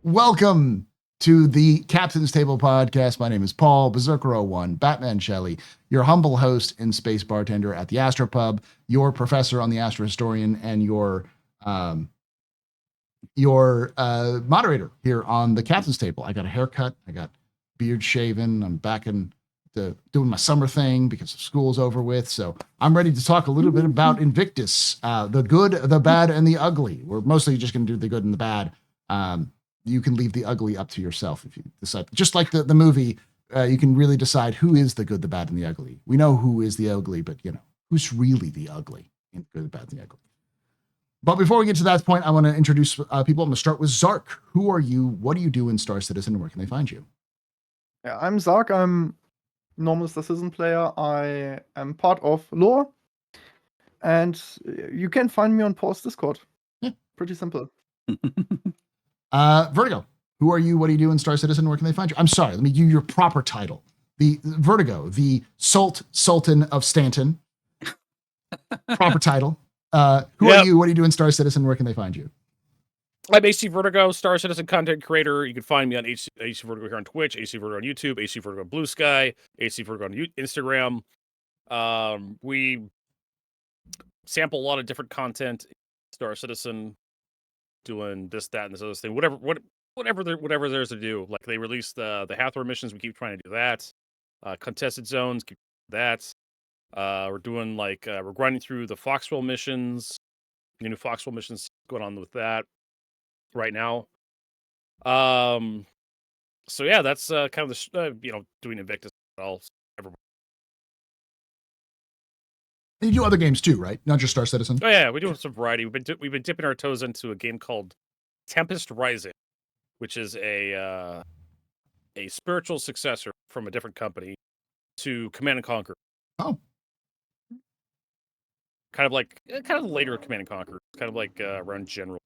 Welcome to the Captain's Table podcast. My name is Paul, Berserker01, Batman Shelley, your humble host and space bartender at the Astropub, your professor on the Astro Historian, and your moderator here on the Captain's Table. I got a haircut, I got beard shaven, I'm back in doing my summer thing because school's over with. So I'm ready to talk a little bit about Invictus, the good, the bad, and the ugly. We're mostly just going to do the good and the bad. You can leave the ugly up to yourself if you decide. Just like the movie, you can really decide who is the good, the bad, and the ugly. We know who is the ugly, but who's really the ugly in the good, the bad, and the ugly. But before we get to that point, I want to introduce people. I'm going to start with Zark. Who are you? What do you do in Star Citizen? And where can they find you? Yeah, I'm Zark. I'm normal Star Citizen player. I am part of Lore, and you can find me on Paul's Discord. Yeah. Pretty simple. Vertigo. Who are you? What do you do in Star Citizen? Where can they find you? I'm sorry. Let me give you your proper title. The Vertigo, the Sultan of Stanton. Proper title. Who are you? What do you do in Star Citizen? Where can they find you? I'm AC Vertigo, Star Citizen content creator. You can find me on AC Vertigo here on Twitch, AC Vertigo on YouTube, AC Vertigo on Blue Sky, AC Vertigo on Instagram. We sample a lot of different content in Star Citizen, doing this, that, and this other thing. Whatever there's to do. Like they released the Hathor missions, we keep trying to do that. Contested zones, keep that. We're doing we're grinding through the Foxwell missions. The new Foxwell missions going on with that right now. So yeah, that's kind of the doing Invictus. You do other games too, right? Not just Star Citizen. Oh yeah, we're doing some variety. We've been dipping our toes into a game called Tempest Rising, which is a spiritual successor from a different company to Command and Conquer. Oh, kind of later Command and Conquer. Kind of like around General.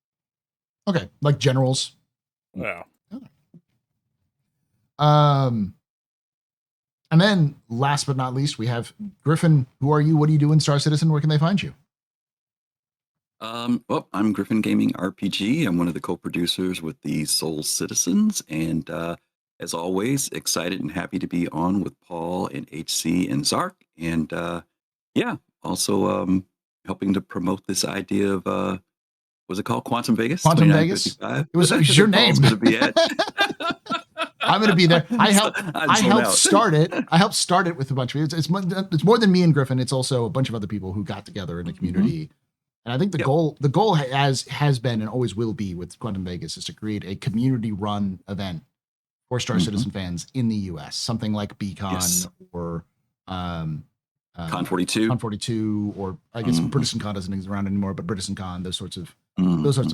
Okay, like Generals. Yeah. And then last but not least, we have Griffin. Who are you? What do you do in Star Citizen? Where can they find you? Well, I'm Griffin Gaming RPG. I'm one of the co-producers with the Soul Citizens, and as always, excited and happy to be on with Paul and HC and Zark, and also helping to promote this idea of what's it called? Quantum Vegas. Quantum Vegas. It was your name. Going to be it. I'm going to be there. I helped start it. I helped start it with a bunch of people. It's more than me and Griffin. It's also a bunch of other people who got together in a community. Mm-hmm. And I think the goal has been and always will be with Quantum Vegas is to create a community-run event for Star Citizen fans in the U.S. Something like BCon or Con 42. Con 42, or I guess BritisonCon isn't around anymore, but BritisonCon, those sorts of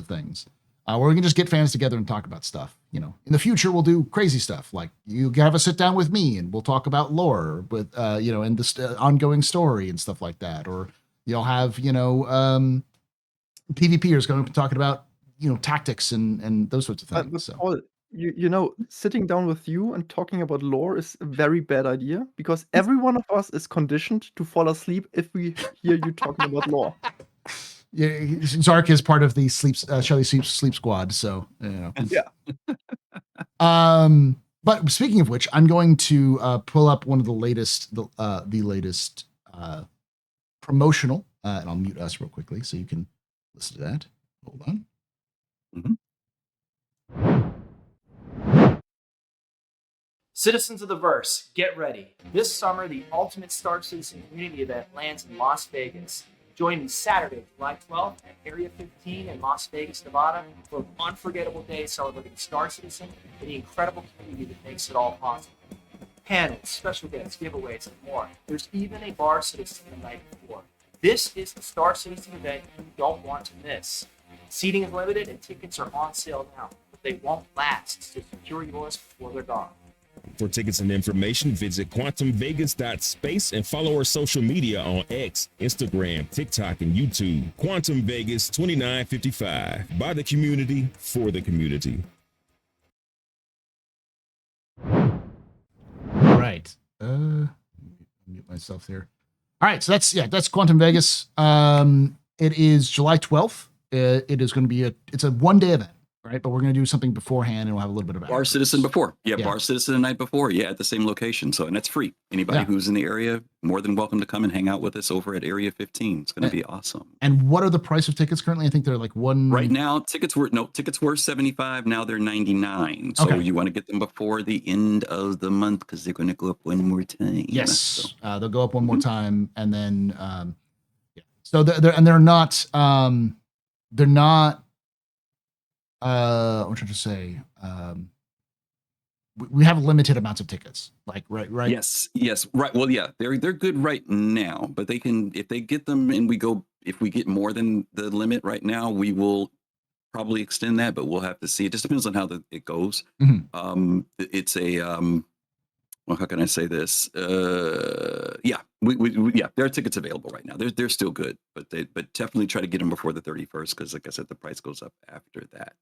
things. Where we can just get fans together and talk about stuff. In the future, we'll do crazy stuff. Like you have a sit down with me and we'll talk about lore with, and the ongoing story and stuff like that. Or you'll have, PvPers going up and talking about, tactics and those sorts of things. Paul, sitting down with you and talking about lore is a very bad idea because every one of us is conditioned to fall asleep if we hear you talking about lore. Yeah, Zark is part of the Shelley sleep squad, so Yeah. But speaking of which, I'm going to pull up one of the latest promotional, and I'll mute us real quickly so you can listen to that. Hold on. Citizens of the Verse, get ready. This summer, the Ultimate Star Citizen Community event lands in Las Vegas. Join me Saturday, July 12th at Area 15 in Las Vegas, Nevada for an unforgettable day celebrating Star Citizen and the incredible community that makes it all possible. Panels, special guests, giveaways, and more. There's even a bar citizen the night before. This is the Star Citizen event you don't want to miss. Seating is limited and tickets are on sale now, but they won't last, so secure yours before they're gone. For tickets and information, visit quantumvegas.space and follow our social media on X, Instagram, TikTok, and YouTube. Quantum Vegas 2955. By the community, for the community. All right. Mute myself there. All right. So that's Quantum Vegas. It is July 12th. It is going to be it's a one-day event. right? But we're going to do something beforehand, and we'll have a little bit of Bar afterwards. Citizen before. Yeah, Yeah. Bar Citizen the night before. Yeah, at the same location. So, and that's free. Anybody Yeah. who's in the area, more than welcome to come and hang out with us over at Area 15. It's going to be awesome. And what are the price of tickets currently? I think they're like one. Right now, tickets were 75. Now they're 99. So Okay. you want to get them before the end of the month because they're going to go up one more time. Yes, So, they'll go up one more time, and then yeah. So they're not I'm trying to say we have limited amounts of tickets, like right. yes, right. Well, yeah, they're good right now, but they can, if they get them and if we get more than the limit right now, we will probably extend that, but we'll have to see. It just depends on how it goes. It's a well, how can I say this? Yeah, yeah, there are tickets available right now. They're still good, but definitely try to get them before the 31st because, like I said, the price goes up after that.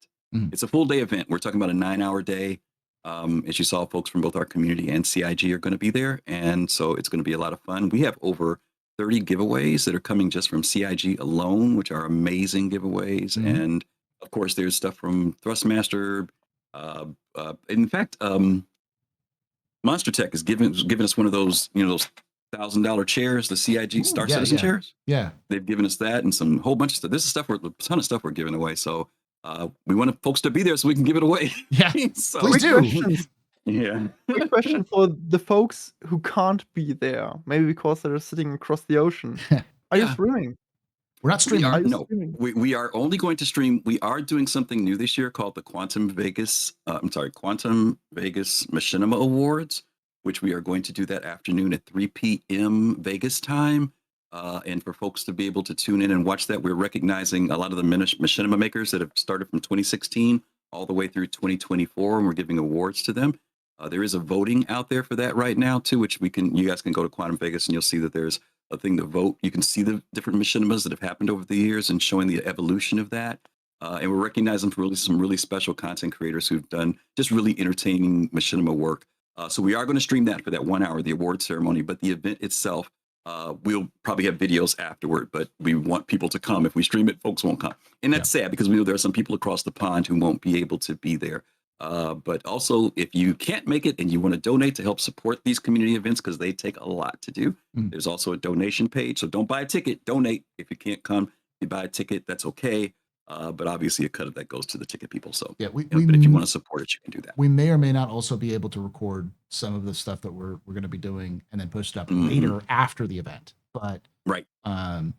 It's a full day event. We're talking about a 9-hour day. As you saw, folks from both our community and CIG are going to be there, and so it's going to be a lot of fun. We have over 30 giveaways that are coming just from CIG alone, which are amazing giveaways. And of course, there's stuff from Thrustmaster. In fact, Monster Tech has given us one of those, those $1,000 chairs, the CIG Star Citizen chairs. Yeah, they've given us that and some whole bunch of stuff. This is stuff a ton of stuff we're giving away. So we want folks to be there so we can give it away. Yeah, so, please do. Questions. Yeah. Quick question for the folks who can't be there, maybe because they're sitting across the ocean. Are you streaming? We're not streaming. We are only going to stream. We are doing something new this year called the Quantum Vegas Machinima Awards, which we are going to do that afternoon at 3 p.m. Vegas time. And for folks to be able to tune in and watch that, we're recognizing a lot of the machinima makers that have started from 2016 all the way through 2024, and we're giving awards to them. There is a voting out there for that right now too, which you guys can go to Quantum Vegas and you'll see that there's a thing to vote. You can see the different machinimas that have happened over the years and showing the evolution of that. And we're recognizing for some really special content creators who've done just really entertaining machinima work. So we are going to stream that for that 1 hour, the award ceremony, but the event itself, we'll probably have videos afterward, but we want people to come. If we stream it, folks won't come. And that's sad because we know there are some people across the pond who won't be able to be there. But also, if you can't make it and you want to donate to help support these community events, because they take a lot to do, there's also a donation page. So don't buy a ticket, donate. If you can't come, you buy a ticket, that's okay. But obviously a cut of that goes to the ticket people. So yeah, but if you want to support it, you can do that. We may or may not also be able to record some of the stuff that we're going to be doing and then post it up later after the event. But right, the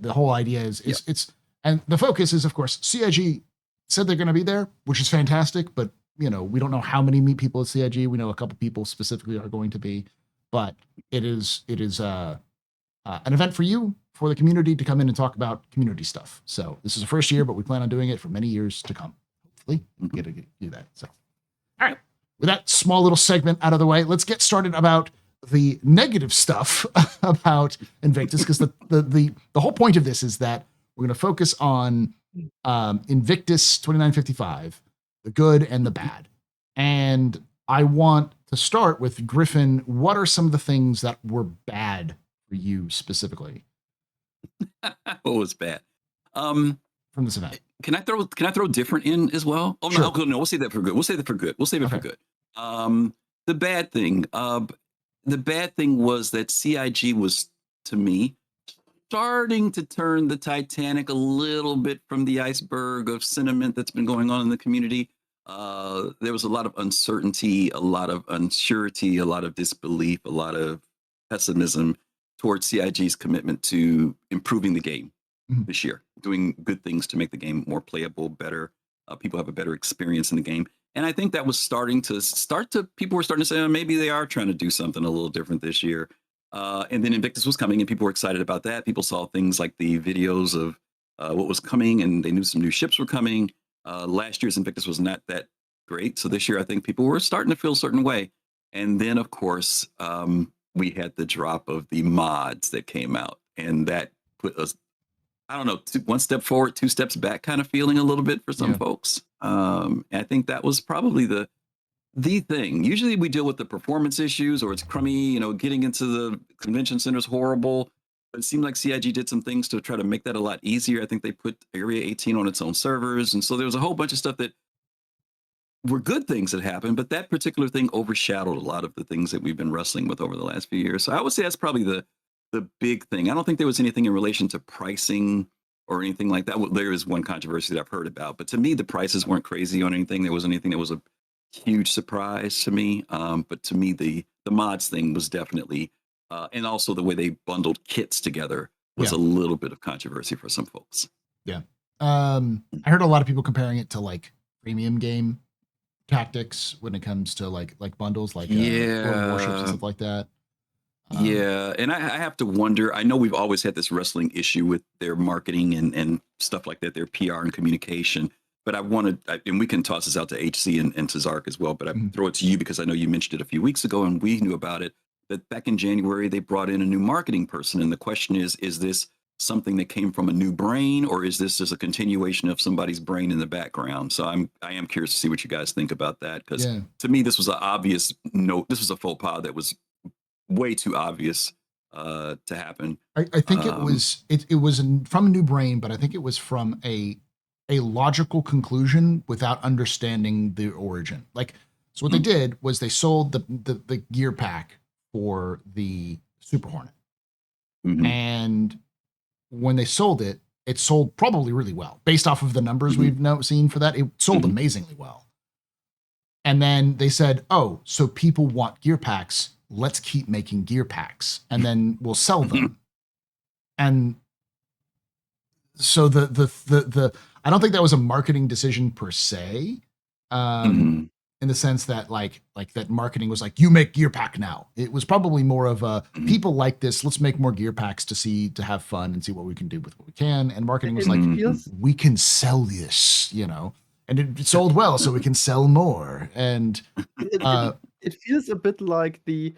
whole idea is it's and the focus is, of course, CIG said they're going to be there, which is fantastic. But we don't know how many people at CIG. We know a couple people specifically are going to be, but it is an event for you, for the community to come in and talk about community stuff. So this is the first year, but we plan on doing it for many years to come. Hopefully we get to do that. So, all right, with that small little segment out of the way, let's get started about the negative stuff about Invictus, because the whole point of this is that we're going to focus on Invictus 2955, the good and the bad. And I want to start with Griffin. What are some of the things that were bad for you specifically? What was bad? From this event. Can I throw different in as well? Oh sure. No, we'll save that for good. We'll save it for good. The bad thing was that CIG was, to me, starting to turn the Titanic a little bit from the iceberg of sentiment that's been going on in the community. There was a lot of uncertainty, a lot of unsurety, a lot of disbelief, a lot of pessimism towards CIG's commitment to improving the game this year, doing good things to make the game more playable, better. People have a better experience in the game. And I think that was people were starting to say, oh, maybe they are trying to do something a little different this year. And then Invictus was coming and people were excited about that. People saw things like the videos of what was coming and they knew some new ships were coming. Last year's Invictus was not that great. So this year, I think people were starting to feel a certain way. And then, of course, we had the drop of the mods that came out, and that put us, I don't know, one step forward, two steps back kind of feeling a little bit for some folks. And I think that was probably the thing. Usually we deal with the performance issues or it's crummy, getting into the convention center is horrible. It seemed like CIG did some things to try to make that a lot easier. I think they put Area 18 on its own servers. And so there was a whole bunch of stuff that were good things that happened, but that particular thing overshadowed a lot of the things that we've been wrestling with over the last few years. So I would say that's probably the big thing. I don't think there was anything in relation to pricing or anything like that. Well, there is one controversy that I've heard about, but to me, the prices weren't crazy on anything. There wasn't anything that was a huge surprise to me. But to me, the mods thing was definitely, and also the way they bundled kits together was a little bit of controversy for some folks. Yeah. I heard a lot of people comparing it to like premium game tactics when it comes to like bundles, like Lord of Warships and stuff like that. Yeah, and I have to wonder. I know we've always had this wrestling issue with their marketing and stuff like that, their PR and communication. But I wanted, and we can toss this out to HC and to Zark as well, but I throw it to you because I know you mentioned it a few weeks ago and we knew about it, that back in January, they brought in a new marketing person. And the question is this something that came from a new brain, or is this just a continuation of somebody's brain in the background? So I am curious to see what you guys think about that. Because to me, this was an obvious this was a faux pas that was way too obvious to happen. I think it was from a new brain, but I think it was from a logical conclusion without understanding the origin. Like, so what they did was they sold the gear pack for the Super Hornet, and when they sold it, it sold probably really well based off of the numbers we've seen for that. It sold amazingly well. And then they said, "Oh, so people want gear packs. Let's keep making gear packs, and then we'll sell them." And so the I don't think that was a marketing decision per se, in the sense that like that marketing was like, you make gear pack now. It was probably more of a people like this. Let's make more gear packs to have fun and see what we can do with what we can. And marketing was like, we can sell this, and it sold well, so we can sell more. And it feels a bit like the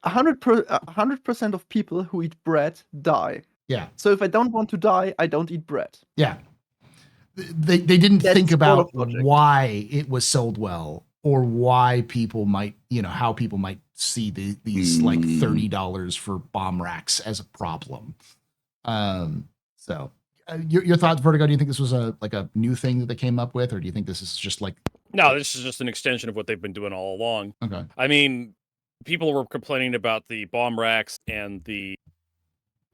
100% of people who eat bread die. Yeah. So if I don't want to die, I don't eat bread. Yeah. They didn't think about why it was sold well or why people might, how people might see these like $30 for bomb racks as a problem. So your thoughts, Vertigo, do you think this was a new thing that they came up with, or do you think this is just like... No, this is just an extension of what they've been doing all along. Okay. I mean, people were complaining about the bomb racks and the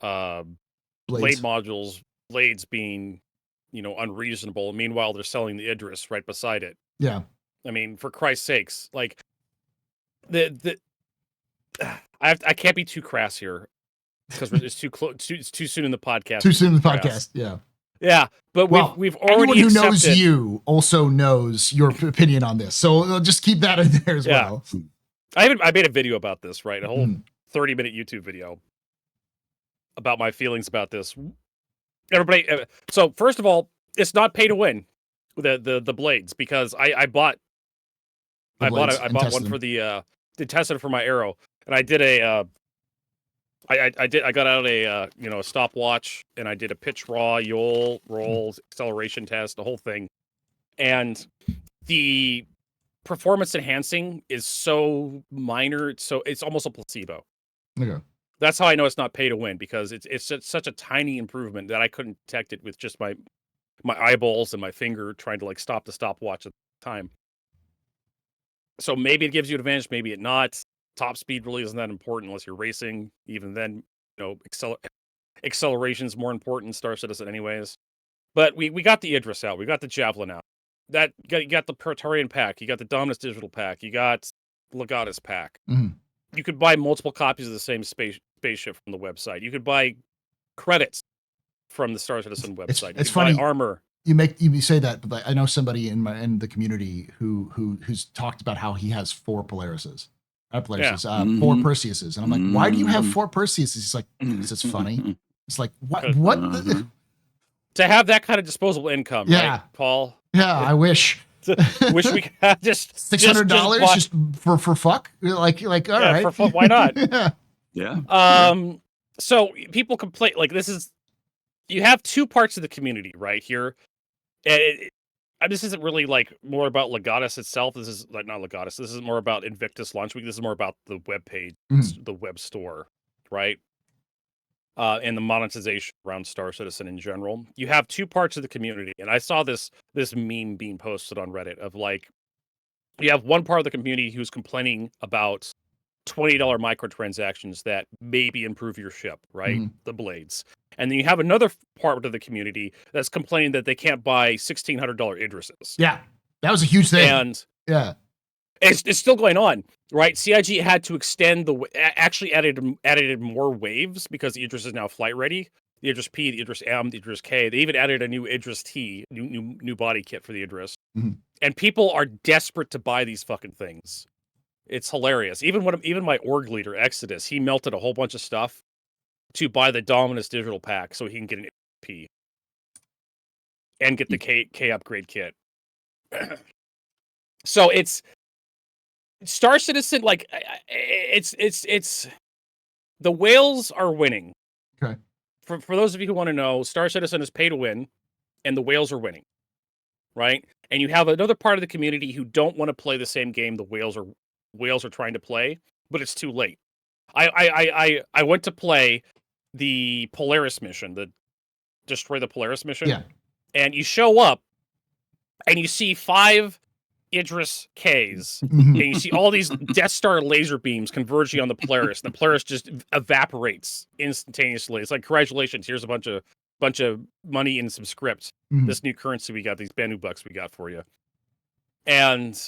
blade modules, blades being, unreasonable. Meanwhile, they're selling the Idris right beside it. Yeah. I mean, for Christ's sakes, like I can't be too crass here because it's too close. It's too soon in the podcast. Too soon in the podcast. Yeah. Yeah, but we've already anyone who knows you also knows your opinion on this, so just keep that in there as well. I made a video about this, right? A whole 30-minute YouTube video about my feelings about this. Everybody, so first of all, it's not pay to win the blades, because I bought one for the test it for my arrow, and I did I got out a stopwatch, and I did a pitch raw, yaw, rolls, acceleration test, the whole thing. And the performance enhancing is so minor, so it's almost a placebo. Okay. That's how I know it's not pay to win, because it's such a tiny improvement that I couldn't detect it with just my eyeballs and my finger trying to like stop the stopwatch at the time. So maybe it gives you an advantage, maybe it not. Top speed really isn't that important unless you're racing. Even then, acceleration is more important in Star Citizen anyways. But we got the Idris out. We got the Javelin out. You got the Praetorian pack. You got the Dominus Digital pack. You got Legatus pack. You could buy multiple copies of the same spaceship from the website. You could buy credits from the Star Citizen website. It's funny. Buy armor. You say that, but I know somebody in the community who's talked about how he has 4 Polarises. 4 Perseuses. And I'm like, why do you have 4 Perseuses? He's like, because it's funny. It's like, what? To have that kind of disposable income, right, Paul? Yeah, I wish. Wish we could have just $600 just for fuck. Like, all right, for fun, why not? Yeah. So people complain, like, you have 2 parts of the community right here. This isn't really like more about Legatus itself. This is like not Legatus. This is more about Invictus Launch Week. This is more about the web page, the web store, right? and the monetization around Star Citizen in general. You have two parts of the community, and I saw this meme being posted on Reddit of like, you have one part of the community who's complaining about $20 microtransactions that maybe improve your ship, right? Mhm. The blades. And then you have another part of the community that's complaining that they can't buy $1,600 Idrises. Yeah, that was a huge thing. And yeah, it's still going on, right? CIG had to extend actually added more waves because the Idris is now flight ready. The Idris P, the Idris M, the Idris K. They even added a new Idris T, new body kit for the Idris. Mhm. And people are desperate to buy these fucking things. It's hilarious. Even my org leader Exodus, he melted a whole bunch of stuff to buy the Dominus digital pack so he can get an P and get the K upgrade kit. So it's Star Citizen, like it's the whales are winning. Okay. For those of you who want to know, Star Citizen is pay to win, and the whales are winning, right? And you have another part of the community who don't want to play the same game the whales are trying to play, but it's too late. I went to play the Polaris mission, the destroy the Polaris mission. Yeah. And you show up, and you see 5 Idris Ks, Mhm. and you see all these Death Star laser beams converging on the Polaris, and the Polaris just evaporates instantaneously. It's like, congratulations, here's a bunch of money and some script. Mhm. This new currency we got, these Banu bucks we got for you. And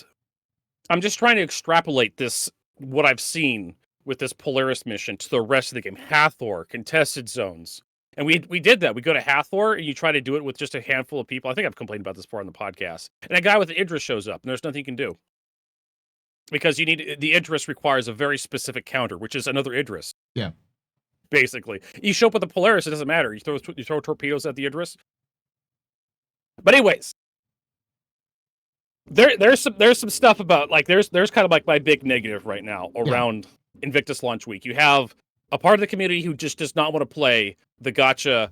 I'm just trying to extrapolate this, what I've seen with this Polaris mission, to the rest of the game. Hathor, contested zones. And we did that. We go to Hathor, and you try to do it with just a handful of people. I think I've complained about this before on the podcast. And a guy with an Idris shows up, and there's nothing you can do. Because the Idris requires a very specific counter, which is another Idris. Yeah. Basically. You show up with the Polaris, it doesn't matter. You throw torpedoes at the Idris. But anyways, there's some stuff about, like, there's kind of like my big negative right now around Invictus launch week. You have a part of the community who just does not want to play the gacha,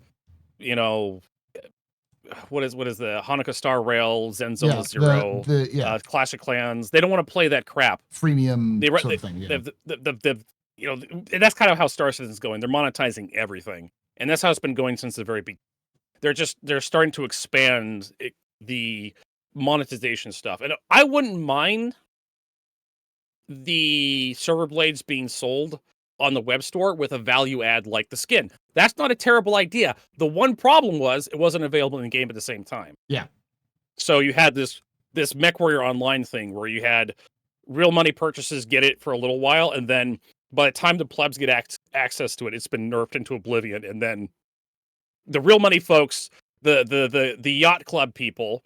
what is the Hanukkah Star Rail, Zenzo Zero, Clash of Clans. They don't want to play that crap. Freemium sort of thing. Yeah. And that's kind of how Star Citizen's going. They're monetizing everything, and that's how it's been going since the very beginning. They're starting to expand the monetization stuff, and I wouldn't mind the server blades being sold on the web store with a value add like the skin. That's not a terrible idea. The one problem was it wasn't available in the game at the same time. Yeah. So you had this MechWarrior Online thing where you had real money purchases get it for a little while, and then by the time the plebs get access to it, it's been nerfed into oblivion. And then the real money folks, the yacht club people,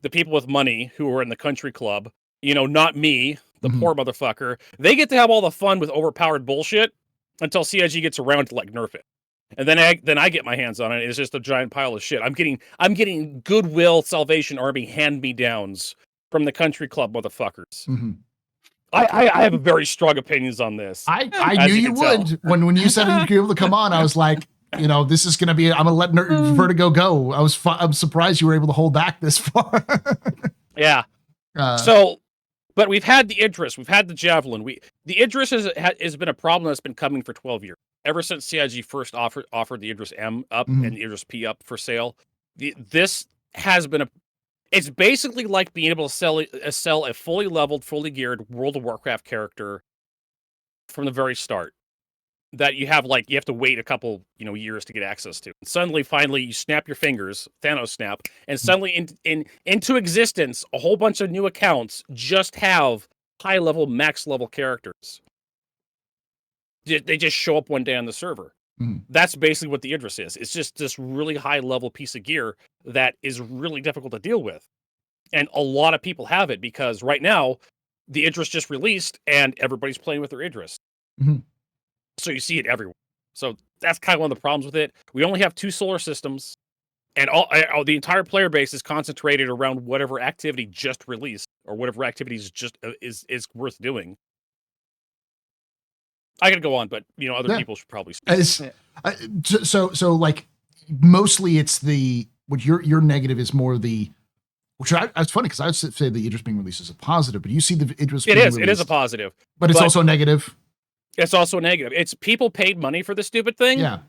the people with money who are in the country club, not me, the poor motherfucker, they get to have all the fun with overpowered bullshit until CIG gets around to, like, nerf it. And then I get my hands on it. It's just a giant pile of shit. I'm getting Goodwill Salvation Army hand-me-downs from the country club motherfuckers. Mm-hmm. I have very strong opinions on this. I knew you would. When you said you'd be able to come on, I was like, this is going to be, I'm going to let Vertigo go. I'm surprised you were able to hold back this far. Yeah. But we've had the Idris, we've had the Javelin. The Idris has been a problem that's been coming for 12 years. Ever since CIG first offered the Idris M up and the Idris P up for sale, this has been it's basically like being able to sell a fully leveled, fully geared World of Warcraft character from the very start. That you have to wait a couple years to get access to. And suddenly, finally, you snap your fingers, Thanos snap, and suddenly into existence, a whole bunch of new accounts just have high level, max level characters. They just show up one day on the server. Mm-hmm. That's basically what the Idris is. It's just this really high level piece of gear that is really difficult to deal with. And a lot of people have it because right now, the Idris just released and everybody's playing with their Idris. Mm-hmm. So you see it everywhere. So that's kind of one of the problems with it. We only have 2 solar systems, and the entire player base is concentrated around whatever activity just released or whatever activities just is worth doing. I could go on, but other people should probably speak. So like mostly it's what your negative is more which it's funny because I would say the Idris being released is a positive, but you see the Idris being released. It is a positive. But it's also a negative. It's also a negative. It's people paid money for the stupid thing. Yeah.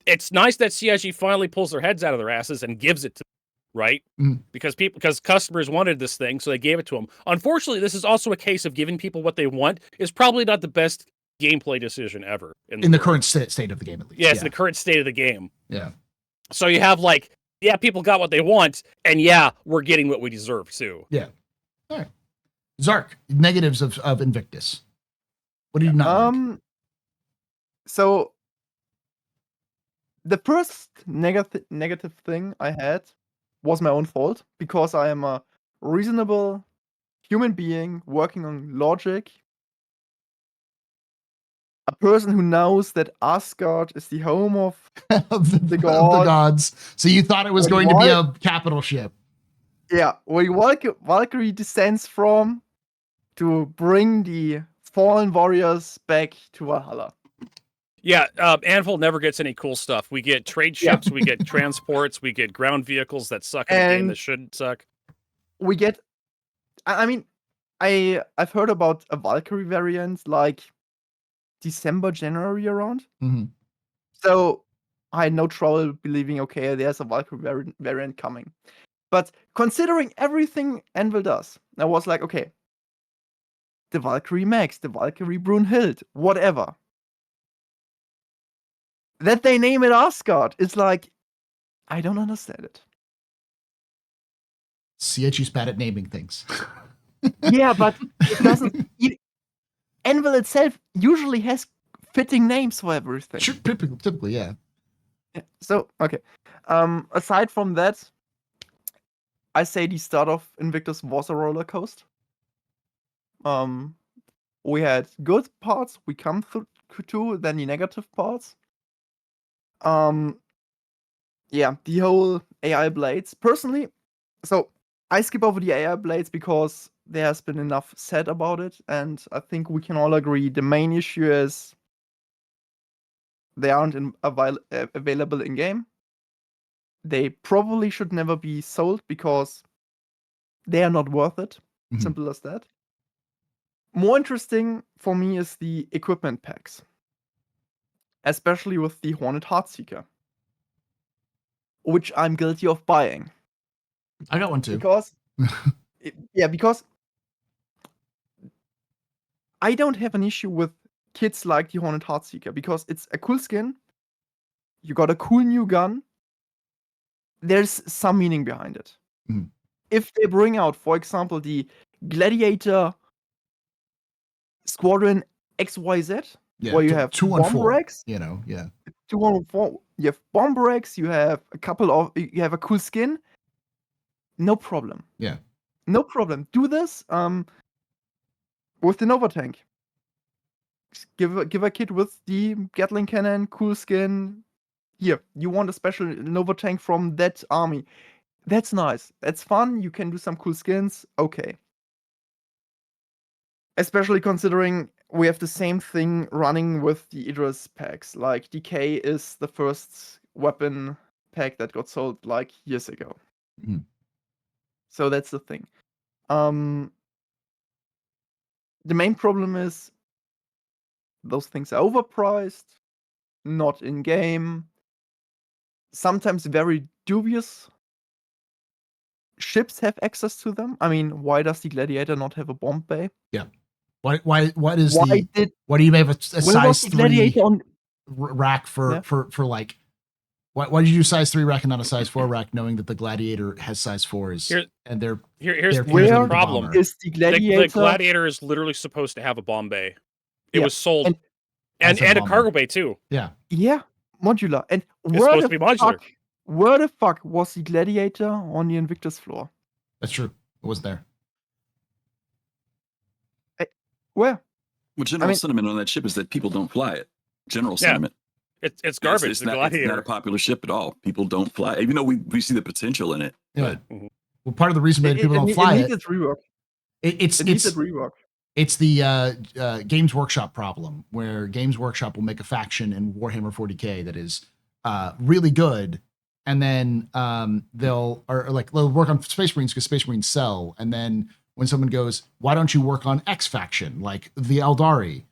it's nice that CIG finally pulls their heads out of their asses and gives it to them, right? Mhm. Because customers wanted this thing, so they gave it to them. Unfortunately, this is also a case of giving people what they want is probably not the best gameplay decision ever In the world. current state of the game, at least. Yeah, it's the current state of the game. Yeah. So you have like, yeah, people got what they want, and yeah, we're getting what we deserve too. Zark, negatives of Invictus. What do you not like? So the first negative thing I had was my own fault because I am a reasonable human being working on logic. A person who knows that Asgard is the home of of the gods. gods. So you thought it was But going to be why- a capital ship. where Valkyrie descends from to bring the fallen warriors back to Valhalla. Yeah, Anvil never gets any cool stuff. We get trade Yeah. ships, we get transports, we get ground vehicles that suck in the game And- that shouldn't suck. We get, I mean, I've heard about a Valkyrie variant like December, January around. Mhm. So I had no trouble believing, okay, there's a Valkyrie variant coming. But considering everything Anvil does, I was like, okay, the Valkyrie Max, the Valkyrie Brunhild, whatever. That they name it Asgard is like, I don't understand it. CHE's bad at naming things. Yeah, but it doesn't. Anvil itself usually has fitting names for everything. Sure, typically, yeah. Yeah, so okay. Aside from that, I say the start of Invictus was a roller coaster. We had good parts we come through to, then the negative parts. Yeah, the whole AI blades. Personally, so I skip over the AI blades because there has been enough said about it, and I think we can all agree the main issue is they aren't available in game. They probably should never be sold because they are not worth it. Mhm. Simple as that. More interesting for me is the equipment packs, especially with the Hornet Heartseeker, which I'm guilty of buying. I got one too. Because because I don't have an issue with kits like the Hornet Heartseeker because it's a cool skin. You got a cool new gun. There's some meaning behind it. Mhm. If they bring out, for example, the Gladiator Squadron XYZ, Yeah, where you have 214. bomb racks, You know, yeah. 214, you have bomb racks, you have a cool skin. No problem. Yeah. No problem. Do this with the Nova tank. Give a kit with the Gatling cannon, cool skin. Here, you want a special Nova tank from that army. That's nice. That's fun. You can do some cool skins. Okay. Especially considering we have the same thing running with the Idris packs. Like DK is the first weapon pack that got sold like years ago. Mhm. So that's the thing. The main problem is those things are overpriced, not in game, sometimes very dubious. Ships have access to them. I mean, why does the Gladiator not have a bomb bay? Why do you have a Where size was the 3 Gladiator on? rack for Yeah. like why did you do size 3 rack and not a size 4 rack, knowing that the Gladiator has size 4s and they're Here's They're the Where problem. bomber. Is the The Gladiator? Gladiator is literally supposed to have a bomb bay. It Yeah, was sold and- As and a a bomber. cargo bay too. yeah. Yeah, modular. And It's supposed to be modular. where the fuck was the Gladiator on the Invictus floor? That's true. It was there. Where? Well, general mean- sentiment on that ship is that people don't fly it. General Yeah. sentiment. It's garbage. It's the not, Gladiator. It's not a popular ship at all. People don't fly it. Even though we see the potential in it. Yeah. Mhm. Well, part of the reason that people don't fly it it, needed rework. it's It needed rework. it's the Games Workshop problem, where Games Workshop will make a faction in Warhammer 40K that is really good, and then they'll work on Space Marines because Space Marines sell, and then when someone goes, why don't you work on X faction like the Eldari,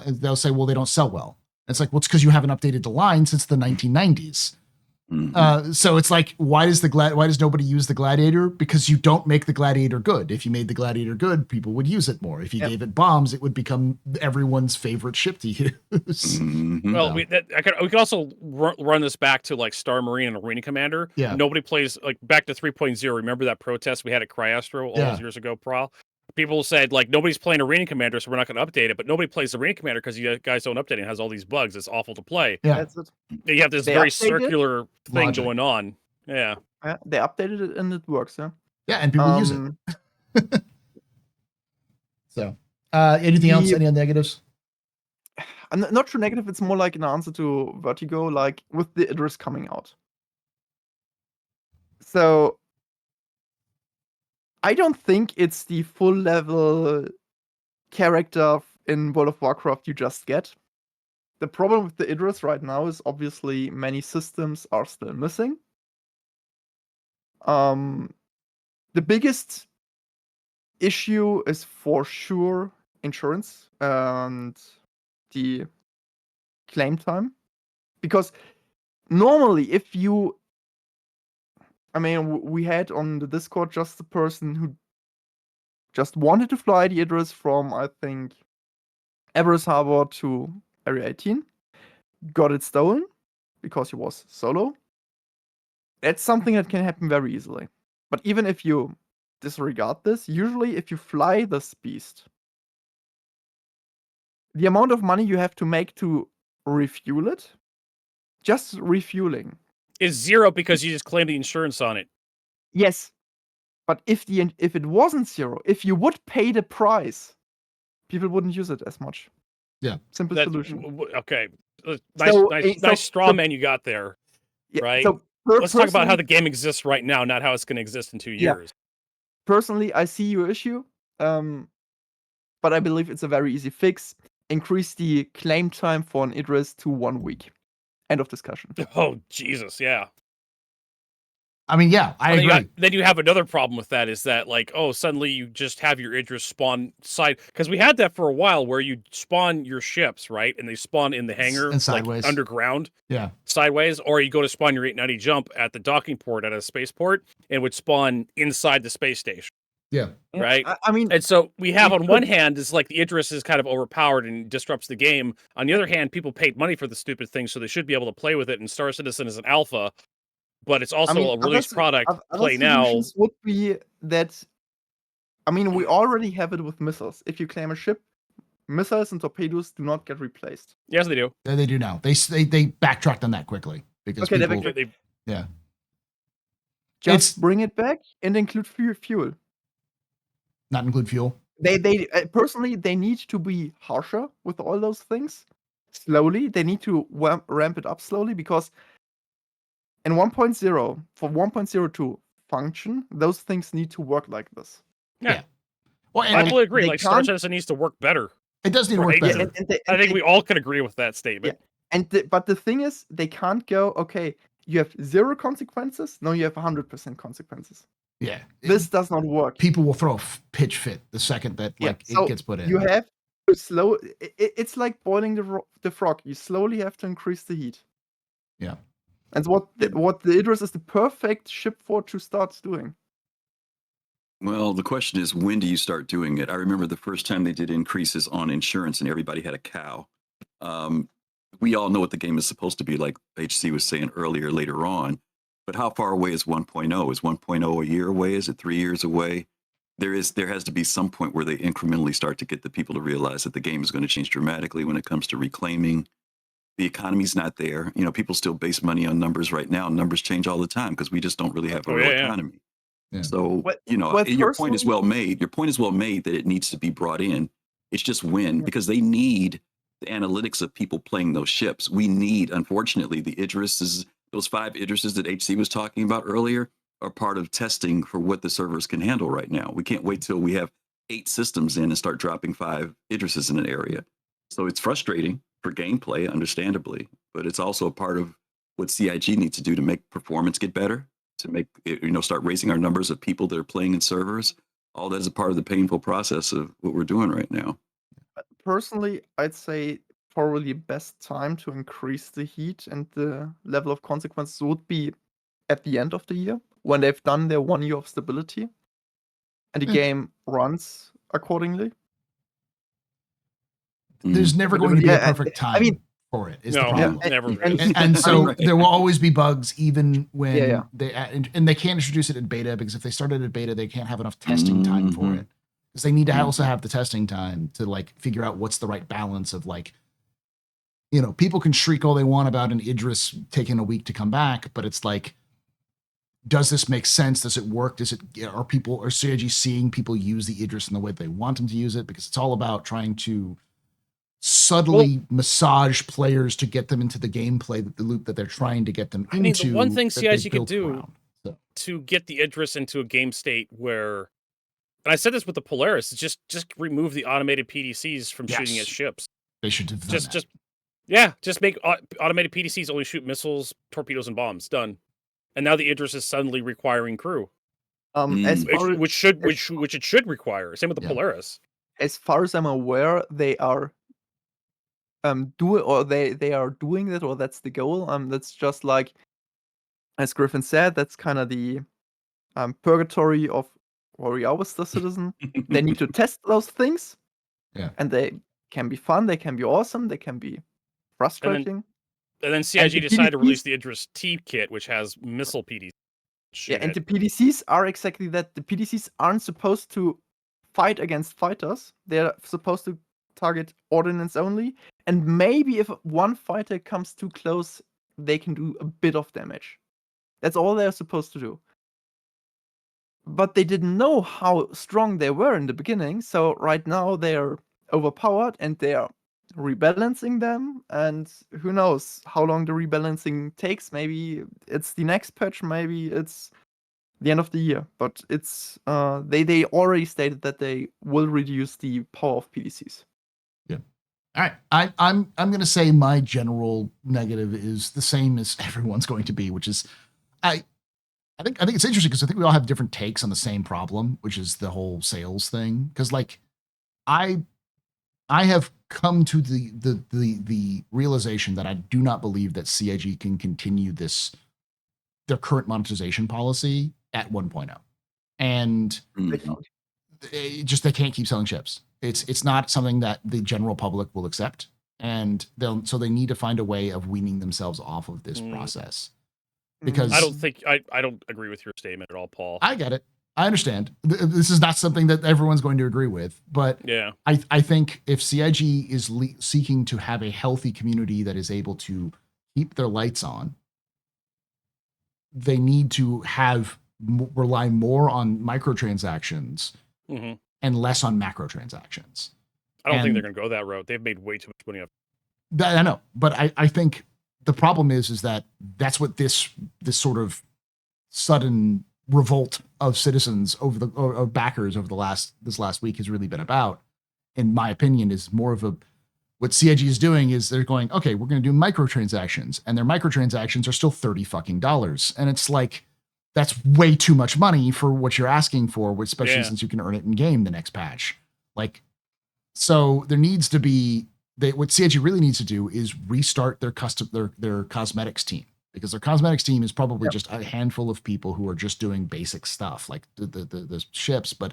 they'll say, well, they don't sell well. It's like, well, it's because you haven't updated the line since the 1990s. So it's like, why does nobody use the Gladiator? Because you don't make the Gladiator good. If you made the Gladiator good, people would use it more. If you gave it bombs, it would become everyone's favorite ship to use. Well, we could also run this back to like Star Marine and Arena Commander. Yeah. Nobody plays, like, back to 3.0. Remember that protest we had at Cryastro all those years ago, Prowl? People said, like, nobody's playing Arena Commander, so we're not going to update it. But nobody plays Arena Commander because you guys don't update it. It has all these bugs. It's awful to play. Yeah. That's it. You have this very circular thing going on. Yeah. They updated it and it works. Yeah. Yeah, and people use it. So, anything else? Any negatives? I'm not sure negative. It's more like an answer to Vertigo, like with the Idris coming out. So I don't think it's the full level character in World of Warcraft you just get. The problem with the Idris right now is obviously many systems are still missing. The biggest issue is for sure insurance and the claim time. Because normally we had on the Discord just the person who just wanted to fly the Idris from, I think, Everest Harbor to Area 18, got it stolen because he was solo. That's something that can happen very easily. But even if you disregard this, usually if you fly this beast, the amount of money you have to make to refuel it, just refueling, is zero because you just claim the insurance on it. yes. But if it wasn't zero, if you would pay the price, people wouldn't use it as much. Yeah. Simple solution. Okay. So, Nice straw man you got there. Yeah, right? So Let's talk about how the game exists right now, not how it's going to exist in 2 years. Personally, I see your issue, but I believe it's a very easy fix. Increase the claim time for an Idris to 1 week. End of discussion. Oh, Jesus, yeah. I mean, yeah, I agree. Then you have another problem with that is that, like, oh, suddenly you just have your Idris spawn side. Because we had that for a while where you spawn your ships, right? And they spawn in the hangar, and sideways. like, underground. Yeah. Sideways. Or you go to spawn your 890 jump at the docking port at a spaceport and would spawn inside the space station. Yeah. Right? I mean, and so we have on one hand is like the Idris is kind of overpowered and disrupts the game. On the other hand, people paid money for the stupid thing, so they should be able to play with it. And Star Citizen is an alpha. But it's also a released product. Play now. Would be that. I mean, we already have it with missiles. If you claim a ship, missiles and torpedoes do not get replaced. Yes, they do. Yeah, they do now. They backtracked on that quickly because yeah. Just bring it back and include fuel. Not include fuel. They personally they need to be harsher with all those things. Slowly, they need to ramp it up slowly because. In 1.0, for 1.0 to function, those things need to work like this. Yeah. Well, I totally agree. Like, Star Citizen needs to work better. It does need to work better. I think we all can agree with that statement. Yeah. But the thing is, they can't go, okay, you have 0 consequences, no, you have 100% consequences. Yeah. This does not work. People will throw a pitch fit the second that it gets put in. You have to slow... It's like boiling the frog. You slowly have to increase the heat. Yeah. And what the Idris is the perfect ship for to start doing. Well, the question is, when do you start doing it? I remember the first time they did increases on insurance and everybody had a cow. We all know what the game is supposed to be, like HC was saying later on. But how far away is 1.0? Is 1.0 a year away? Is it 3 years away? There has to be some point where they incrementally start to get the people to realize that the game is going to change dramatically when it comes to reclaiming. The economy's not there. You know, people still base money on numbers right now. Numbers change all the time because we just don't really have a real economy. Yeah. So, your point is well made. Your point is well made that it needs to be brought in. It's just when, because they need the analytics of people playing those ships. We need, unfortunately, the Idrises, those 5 Idrises that HC was talking about earlier are part of testing for what the servers can handle right now. We can't wait till we have 8 systems in and start dropping 5 Idrises in an area. So it's frustrating for gameplay, understandably, but it's also a part of what CIG needs to do to make performance get better, to make start raising our numbers of people that are playing in servers. All that is a part of the painful process of what we're doing right now. Personally, I'd say probably the best time to increase the heat and the level of consequences would be at the end of the year when they've done their 1 year of stability and the Yeah. game runs accordingly. There's never going to be a perfect time I mean, for it. Is the No, problem. never and- is. And so Right. there will always be bugs, even when Yeah. and they can't introduce it in beta, because if they started at beta, they can't have enough testing time for Mhm. it, because they need to also Mhm. have the testing time to like figure out what's the right balance of like, you know, people can shriek all they want about an Idris taking a week to come back, but it's like, does this make sense? Does it work? Are CIG seeing people use the Idris in the way they want them to use it? Because it's all about trying to subtly massage players to get them into the gameplay, the loop that they're trying to get them I mean, into. the one thing that they've CIG could built do around. So, to get the Idris into a game state where, and I said this with the Polaris, is just remove the automated PDCs from shooting at Yes. ships. they should have done that. Just make automated PDCs only shoot missiles, torpedoes, and bombs. Done. And now the Idris is suddenly requiring crew, as far as, which it should require. Same with the Yeah. Polaris. as far as I'm aware, they are they are doing that, or that's the goal. That's just like, as Griffin said, that's kind of the purgatory of Warrior was the citizen. They need to test those things. Yeah. And they can be fun, they can be awesome, they can be frustrating. And then CIG the decided to release PDCs the Idris T kit, which has missile PDCs. Yeah, and the PDCs are exactly that. The PDCs aren't supposed to fight against fighters. They're supposed to target ordnance only. And maybe if one fighter comes too close, they can do a bit of damage. That's all they're supposed to do. But they didn't know how strong they were in the beginning, so right now they are overpowered and they are rebalancing them, and who knows how long the rebalancing takes. Maybe it's the next patch, maybe it's the end of the year, but it's they already stated that they will reduce the power of PDCs. All right, I'm going to say my general negative is the same as everyone's going to be, which is I think it's interesting because I think we all have different takes on the same problem, which is the whole sales thing. Because like I have come to the realization that I do not believe that CIG can continue their current monetization policy at 1.0, and Mhm. they can't keep selling chips. It's not something that the general public will accept, and so they need to find a way of weaning themselves off of this process. Because I don't agree with your statement at all, Paul. I get it. I understand. This is not something that everyone's going to agree with, but Yeah. I think if CIG is seeking to have a healthy community that is able to keep their lights on, they need to rely more on microtransactions hmm and less on macro transactions. I don't think And- they're going to go that route. They've made way too much money off. I know, but I think the problem is that that's what this sort of sudden revolt of citizens of backers over this last week has really been about, in my opinion, is more of what CIG is doing is they're going, okay, we're going to do microtransactions, and their microtransactions are still $30 and it's like, that's way too much money for what you're asking for, especially Yeah. since you can earn it in game the next patch. Like, so there needs to be what CIG really needs to do is restart their cosmetics team, because their cosmetics team is probably just a handful of people who are just doing basic stuff like the ships, but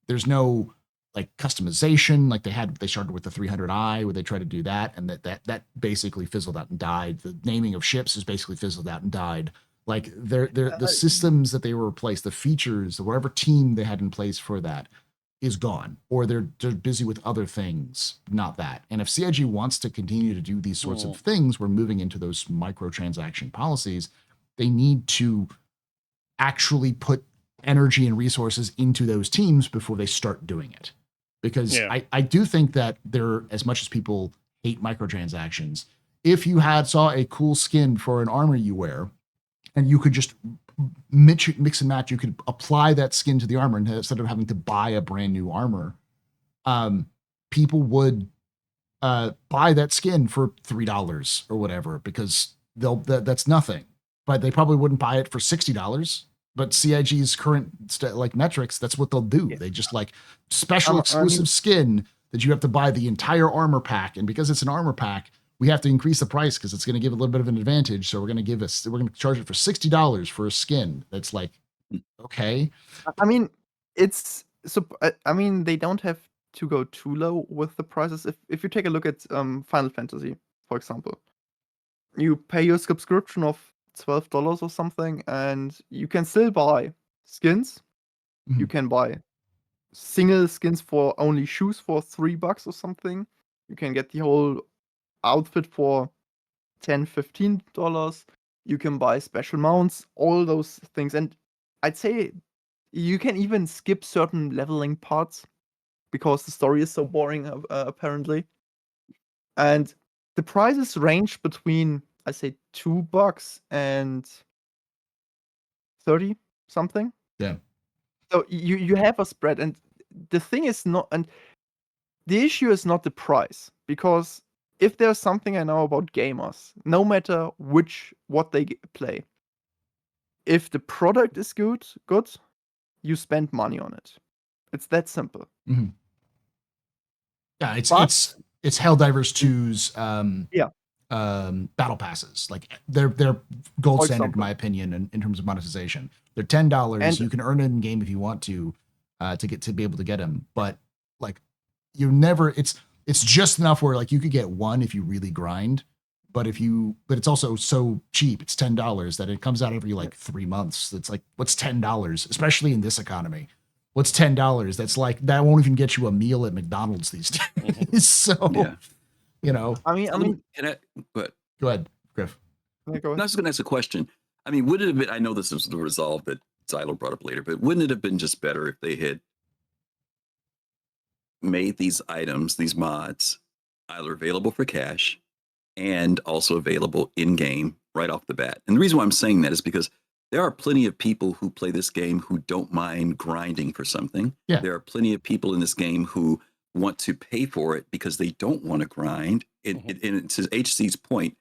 there's no like customization. Like they started with the 300i where they tried to do that, and that basically fizzled out and died. The naming of ships is basically fizzled out and died. Like the systems that they were replaced, the features, whatever team they had in place for that is gone, or they're busy with other things, not that. And if CIG wants to continue to do these sorts of things, we're moving into those microtransaction policies. They need to actually put energy and resources into those teams before they start doing it. Because I do think that as much as people hate microtransactions, if you saw a cool skin for an armor you wear, and you could just mix and match, you could apply that skin to the armor instead of having to buy a brand new armor. People would buy that skin for $3 or whatever, because that's nothing. But they probably wouldn't buy it for $60. But CIG's current metrics, that's what they'll do. Yeah. They just like special exclusive skin that you have to buy the entire armor pack, and because it's an armor pack, we have to increase the price because it's going to give a little bit of an advantage. So we're going to charge it for $60 for a skin. That's like, okay. I mean, I mean, they don't have to go too low with the prices. If you take a look at Final Fantasy, for example, you pay your subscription of $12 or something, and you can still buy skins. You Mhm. can buy single skins for only shoes for $3 or something. You can get the whole outfit for $10-15. You can buy special mounts, all those things. And I'd say you can even skip certain leveling parts because the story is so boring, apparently. And the prices range between, I say, $2 and 30 something. Yeah. So you have a spread, and the thing is not, and the issue is not the price, because if there's something I know about gamers, no matter what they play, if the product is good, you spend money on it. It's that simple. Mhm. Yeah, it's But- it's Helldivers 2's Yeah. battle passes. Like they're gold For standard in example. my opinion in terms of monetization. They're $10. And- You can earn it in game if you want to be able to get them. But like you never it's just enough where like you could get one if you really grind. But it's also so cheap, it's $10 that it comes out every like 3 months. It's like, what's $10, especially in this economy? What's $10? That's like, that won't even get you a meal at McDonald's these days. So, Yeah. you know, I mean, But go ahead, Griff. yeah, go I ahead. was going to ask a question. I mean, would it have been, I know this is the resolve that Xylo brought up later, but wouldn't it have been just better if they had made these items, these mods, either available for cash and also available in game right off the bat? And the reason why I'm saying that is because there are plenty of people who play this game who don't mind grinding for something. Yeah. There are plenty of people in this game who want to pay for it because they don't want to grind. And to HC's point,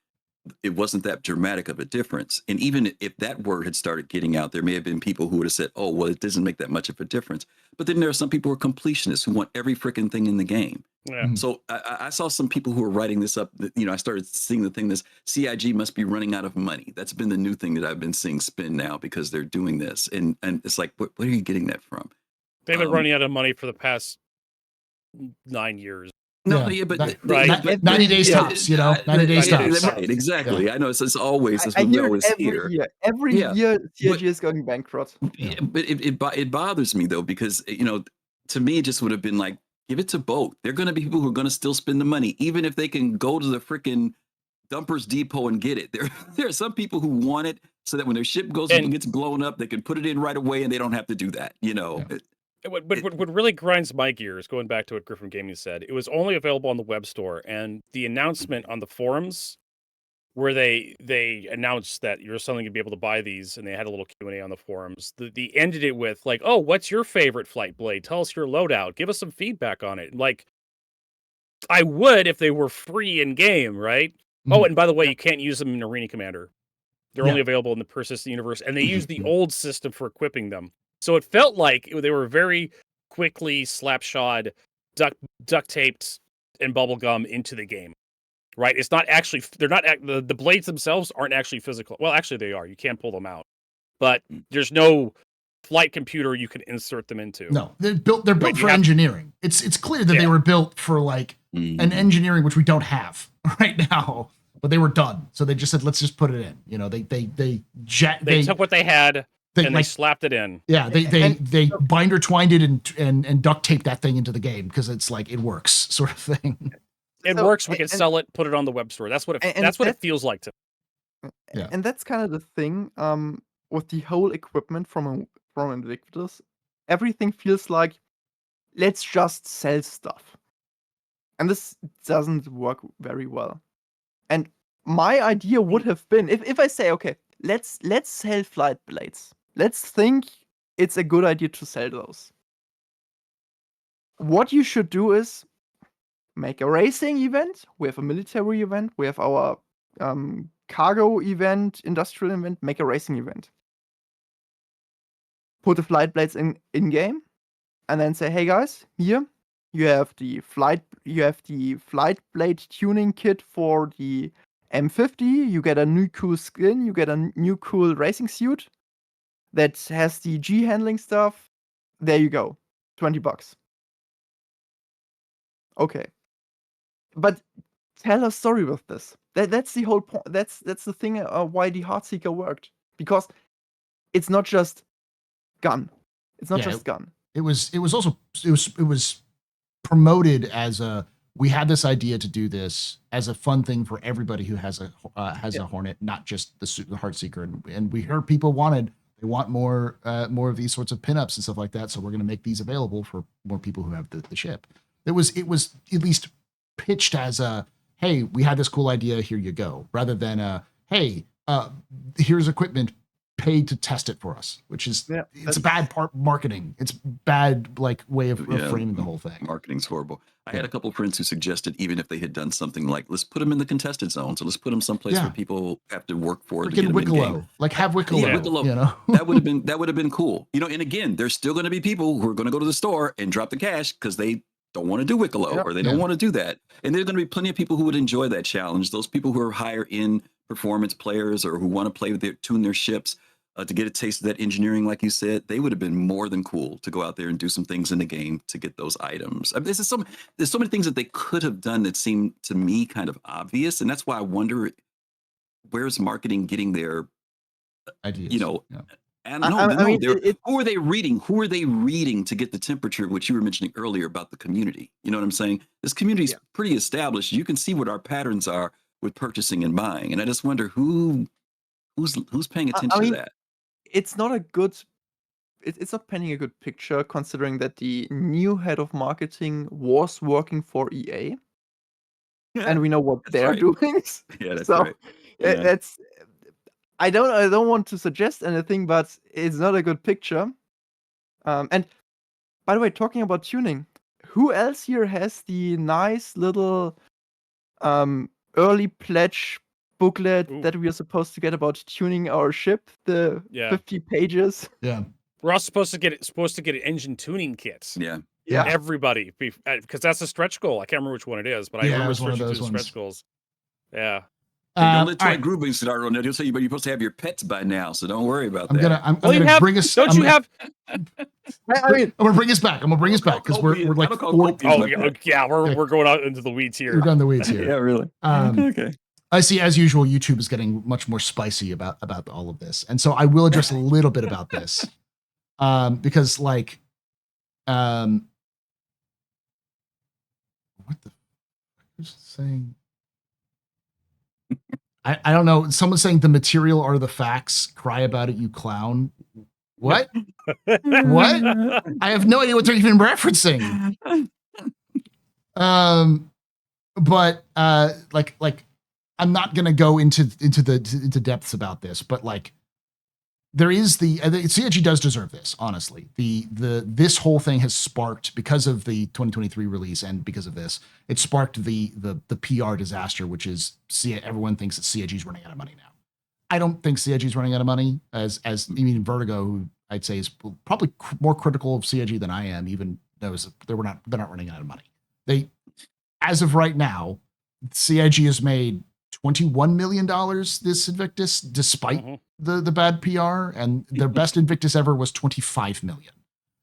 it wasn't that dramatic of a difference. And even if that word had started getting out, there may have been people who would have said, oh, well, it doesn't make that much of a difference. But then there are some people who are completionists who want every freaking thing in the game. Yeah. So I saw some people who were writing this up. That, I started seeing the thing, this CIG must be running out of money. That's been the new thing that I've been seeing spin now because they're doing this. And it's like, what are you getting that from? They've been running out of money for the past 9 years. No, yeah, but right. 90 days tops, 90 days tops. Right, exactly. Yeah. I know it's always, as I we hear know, it is every here. year. Every Yeah, year, CIG but- is going bankrupt. Yeah, but it bothers me though, because to me it just would have been like, give it to both. There are going to be people who are going to still spend the money, even if they can go to the freaking dumpers depot and get it. There are some people who want it so that when their ship goes and gets blown up, they can put it in right away and they don't have to do that. What really grinds my gears, going back to what Griffin Gaming said, it was only available on the web store, and the announcement on the forums where they announced that you're suddenly going to be able to buy these, and they had a little Q&A on the forums. They ended it with like, oh, what's your favorite flight blade? Tell us your loadout. Give us some feedback on it. Like, I would if they were free in game, right? Oh, and by the way, you can't use them in Arena Commander. They're only available in the persistent universe, and they use the old system for equipping them. So it felt like they were very quickly slapshod, duct taped, and bubblegum into the game. Right? It's not actually, they're not, the blades themselves aren't actually physical. Well, actually they are. You can pull them out. But there's no flight computer you can insert them into. No, they're built for engineering. It's clear that they were built for like an engineering, which we don't have right now, but they were done. So they just said, let's just put it in. They took what they had and they slapped it in. Yeah, they binder twined it and duct taped that thing into the game because it's like it works sort of thing. It works. We can sell it, put it on the web store. That's what it feels like to me. Yeah. And that's kind of the thing with the whole equipment from Invictus. Everything feels like, let's just sell stuff. And this doesn't work very well. And my idea would have been, if I say, okay, let's sell flight blades. Let's think it's a good idea to sell those. What you should do is make a racing event. We have a military event. We have our cargo event, industrial event. Make a racing event. Put the flight blades in game, and then say, hey guys, here, you have the flight blade tuning kit for the M50. You get a new cool skin. You get a new cool racing suit that has the G handling stuff. There you go, $20. Okay, but tell a story with this. That's the whole point. That's the thing why the Heartseeker worked, because it's not just gun. It's not Yeah, just gun. It was promoted as we had this idea to do this as a fun thing for everybody who has a Hornet, not just the Heartseeker. And we heard people they want more of these sorts of pinups and stuff like that. So we're going to make these available for more people who have the ship. It was at least pitched as hey, we had this cool idea, here you go, rather than hey, here's equipment, pay to test it for us, which is it's a bad marketing. It's bad way of framing the whole thing. Marketing's horrible. I had a couple of friends who suggested even if they had done something like, let's put them in the contested zone, so let's put them someplace where people have to work for it. Freaking Wicklow, have Wicklow. Yeah, Wicklow. You know, that would have been cool. You know, and again, there's still going to be people who are going to go to the store and drop the cash because they don't want to do Wicklow or they don't want to do that. And there's going to be plenty of people who would enjoy that challenge. Those people who are higher in performance players or who want to play with tune their ships to get a taste of that engineering, like you said, they would have been more than cool to go out there and do some things in the game to get those items. I mean, there's so many things that they could have done that seem to me kind of obvious. And that's why I wonder, where's marketing getting their ideas? You know, and who are they reading? Who are they reading to get the temperature, which you were mentioning earlier about the community? You know what I'm saying? This community is pretty established. You can see what our patterns are with purchasing and buying. And I just wonder who's paying attention to that. It's not a good. It's not painting a good picture, considering that the new head of marketing was working for EA, and we know what they're doing. Yeah, that's so right. Yeah. That's. I don't want to suggest anything, but it's not a good picture. And by the way, talking about tuning, who else here has the nice little early pledge booklet that we are supposed to get about tuning our ship, the 50 pages? Yeah, we're all supposed to get engine tuning kits. Yeah, everybody, because that's a stretch goal. I can't remember which one it is, but I remember switching to the stretch goals. Yeah. Don't let Troy Grubing start on that. He'll say you're supposed to have your pets by now, so don't worry about that. I'm gonna bring us. Don't you have? I'm gonna bring us back. Because we're like. We're going out into the weeds here. We're down the weeds here. Yeah, really. Okay. I see, as usual, YouTube is getting much more spicy about all of this, and so I will address a little bit about this, because what the fuck is it saying? I don't know. Someone's saying the material are the facts. Cry about it, you clown. What? What? I have no idea what they're even referencing. But I'm not gonna go into depths about this, but there is CIG does deserve this, honestly. This whole thing has sparked, because of the 2023 release and because of this, it sparked the PR disaster, which is everyone thinks that CIG is running out of money now. I don't think CIG is running out of money, as Vertigo, who I'd say is probably more critical of CIG than I am, even though they're not running out of money. As of right now, CIG has made $21 million this Invictus, despite the bad PR, and their best Invictus ever was $25 million.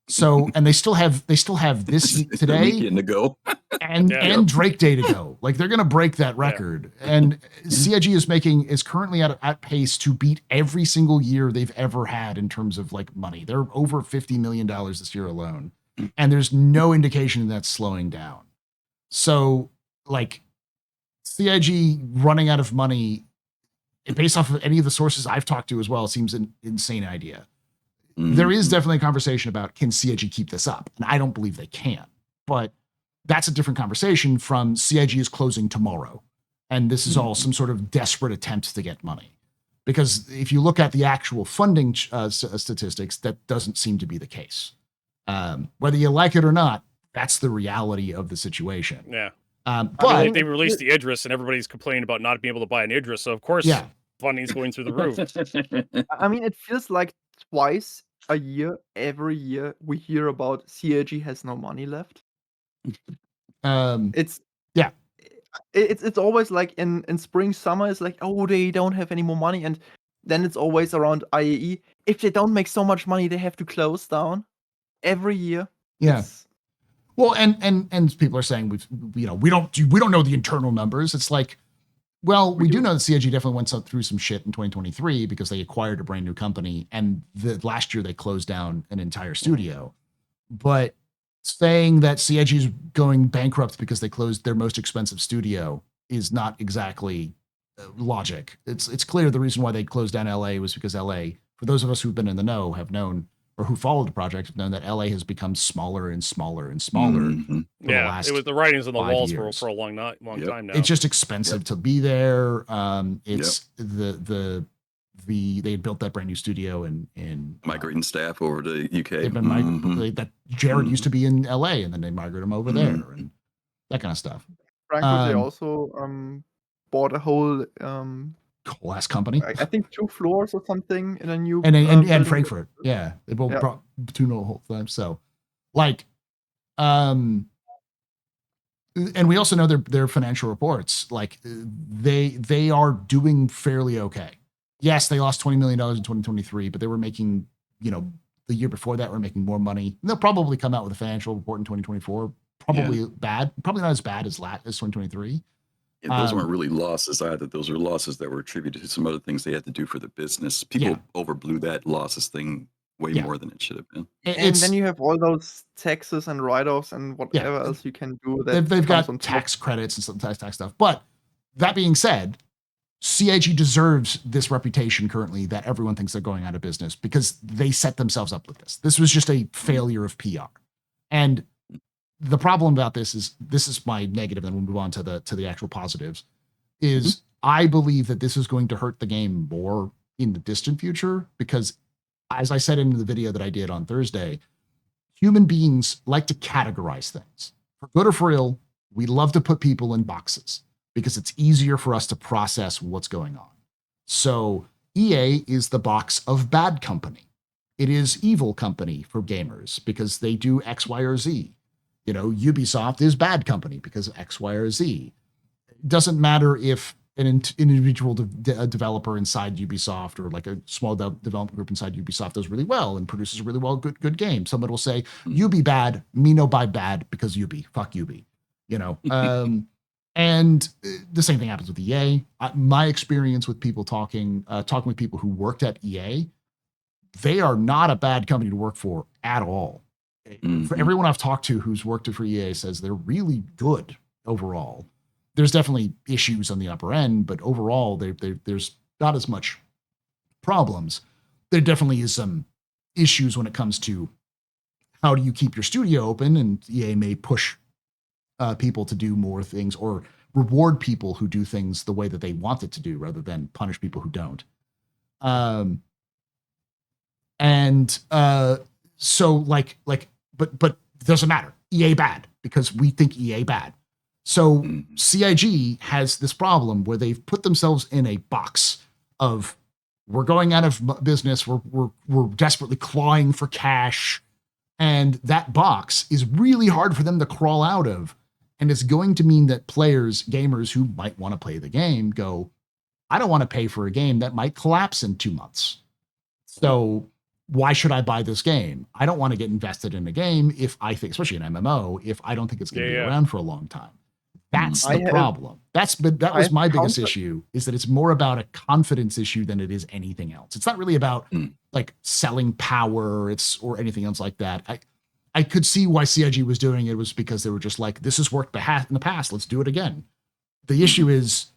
So, and they still have this today weekend to go. and Drake Day to go. They're going to break that record. And CIG is currently at pace to beat every single year they've ever had in terms of money. They're over $50 million this year alone. And there's no indication that's slowing down. So CIG running out of money, based off of any of the sources I've talked to as well, seems an insane idea. There is definitely a conversation about, can CIG keep this up? And I don't believe they can, but that's a different conversation from CIG is closing tomorrow. And this is all some sort of desperate attempt to get money. Because if you look at the actual funding statistics, that doesn't seem to be the case. Whether you like it or not, that's the reality of the situation. Yeah. But they released the Idris and everybody's complaining about not being able to buy an Idris. So of course, funding's going through the roof. I mean, it feels like twice a year, every year, we hear about CIG has no money left. It's Yeah. It's always like in spring, summer, it's like, oh, they don't have any more money, and then it's always around IAE. If they don't make so much money, they have to close down every year. Yeah. It's, Well, and people are saying we don't know the internal numbers. It's like, well, we do know that CIG definitely went through some shit in 2023 because they acquired a brand new company, and last year they closed down an entire studio. But saying that CIG is going bankrupt because they closed their most expensive studio is not exactly logic. It's clear the reason why they closed down LA was because LA, for those of us who've been in the know, have known, or who followed the project, have known that LA has become smaller and smaller and smaller. Mhm. For the Yeah, last it was the writings on the 5 walls years. for a long Yep. time now. It's just expensive to be there. It's they had built that brand new studio in Migrating staff over to UK. they've been that Jared used to be in LA, and then they migrated him over there, and that kind of stuff. Frankfurt, they also bought a whole Last company, I think 2 floors or something in a new and building. Frankfurt, yeah, they both Yeah. brought two the whole time. So, like, and we also know their financial reports. Like, they are doing fairly okay. Yes, they lost $20 million in 2023, but they were making, the year before that, were making more money. And they'll probably come out with a financial report in 2024. Probably bad, probably not as bad as 2023. Yeah, those weren't really losses either. Those are losses that were attributed to some other things they had to do for the business. People overblew that losses thing way more than it should have been. And then you have all those taxes and write-offs and whatever else you can do. That they've got on tax credits and some tax stuff. But that being said, CIG deserves this reputation currently that everyone thinks they're going out of business because they set themselves up with this. This was just a failure of PR. And the problem about this is my negative, and we'll move on to the actual positives, is I believe that this is going to hurt the game more in the distant future because, as I said in the video that I did on Thursday, human beings like to categorize things. For good or for ill, we love to put people in boxes because it's easier for us to process what's going on. So EA is the box of bad company. It is evil company for gamers because they do X, Y, or Z. Ubisoft is bad company because of X, Y, or Z. It doesn't matter if an individual developer inside Ubisoft or like a small development group inside Ubisoft does really well and produces really well good game. Someone will say, Ubi bad, me no buy bad because Ubi, fuck Ubi, and the same thing happens with EA. My experience with people talking with people who worked at EA, they are not a bad company to work for at all. For everyone I've talked to who's worked for EA says they're really good overall. There's definitely issues on the upper end, but overall, there's not as much problems. There definitely is some issues when it comes to how do you keep your studio open, and EA may push people to do more things or reward people who do things the way that they want it to do rather than punish people who don't. So but it doesn't matter. EA bad because we think EA bad. So CIG has this problem where they've put themselves in a box of we're going out of business. We're desperately clawing for cash. And that box is really hard for them to crawl out of. And it's going to mean that gamers who might want to play the game go, I don't want to pay for a game that might collapse in 2 months. So why should I buy this game? I don't want to get invested in a game if I think, especially an MMO, if I don't think it's going to be around for a long time. That's the problem. That was my biggest issue, is that it's more about a confidence issue than it is anything else. It's not really about like selling power or anything else like that. I could see why CIG was doing it was because they were just like, this has worked in the past. Let's do it again. The issue is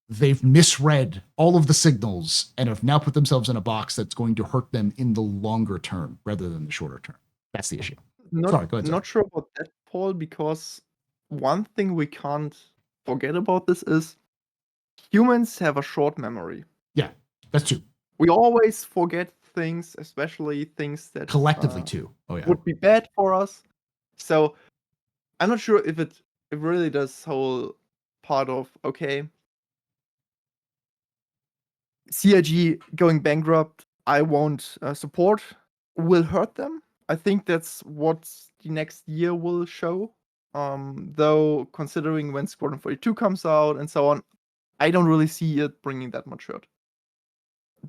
they've misread all of the signals and have now put themselves in a box that's going to hurt them in the longer term rather than the shorter term. That's the issue. Sorry, go ahead. Not sure about that, Paul, because one thing we can't forget about this is humans have a short memory. Yeah, that's true. We always forget things, especially things that collectively too. Oh yeah, would be bad for us. So I'm not sure if it really does whole part of CIG going bankrupt, I won't support, will hurt them. I think that's what the next year will show. Though considering when Squadron 42 comes out and so on, I don't really see it bringing that much hurt.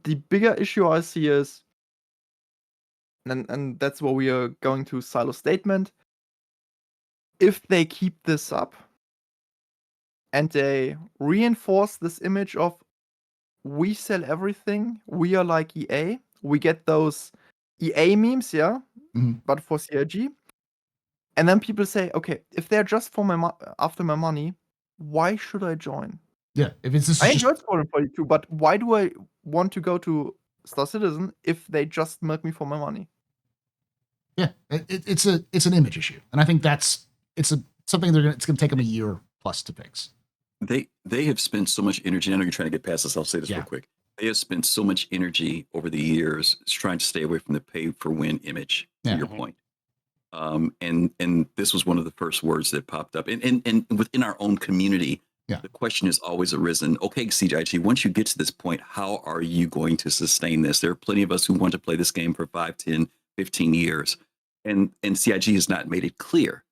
The bigger issue I see is, and that's where we are going to Silo's statement, if they keep this up and they reinforce this image of we sell everything, we are like EA, we get those EA memes, yeah, Mhm. but for CIG. And then people say, okay, if they're just for after my money, why should I join? Yeah, if it's this I is just enjoyed Squadron 42, but why do I want to go to Star Citizen if they just milk me for my money? it's an image issue, and I think it's something it's gonna take them a year plus to fix. They have spent so much energy. I know you're trying to get past this. I'll say this real quick. They have spent so much energy over the years trying to stay away from the pay for win image. To your point, and this was one of the first words that popped up, and within our own community, the question has always arisen. Okay, CIG, once you get to this point, how are you going to sustain this? There are plenty of us who want to play this game for 5, 10, 15 years, and CIG has not made it clear.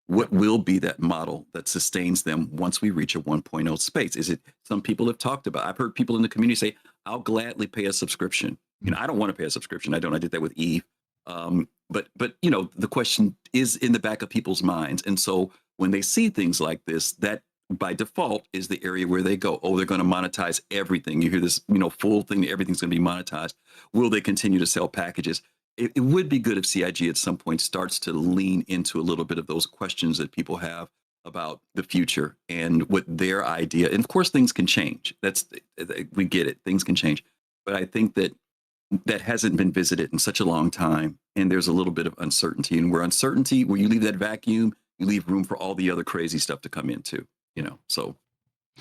What will be that model that sustains them once we reach a 1.0 space? Is it, some people have talked about, I've heard people in the community say, I'll gladly pay a subscription. You know, I don't want to pay a subscription. I did that with Eve. But you know, the question is in the back of people's minds. And so when they see things like this, that by default is the area where they go, oh, they're going to monetize everything. You hear this, you know, full thing, everything's going to be monetized. Will they continue to sell packages? It would be good if CIG at some point starts to lean into a little bit of those questions that people have about the future and what their idea. And of course, things can change. We get it. Things can change. But I think that hasn't been visited in such a long time. And there's a little bit of uncertainty. And where you leave that vacuum, you leave room for all the other crazy stuff to come in too. You know, so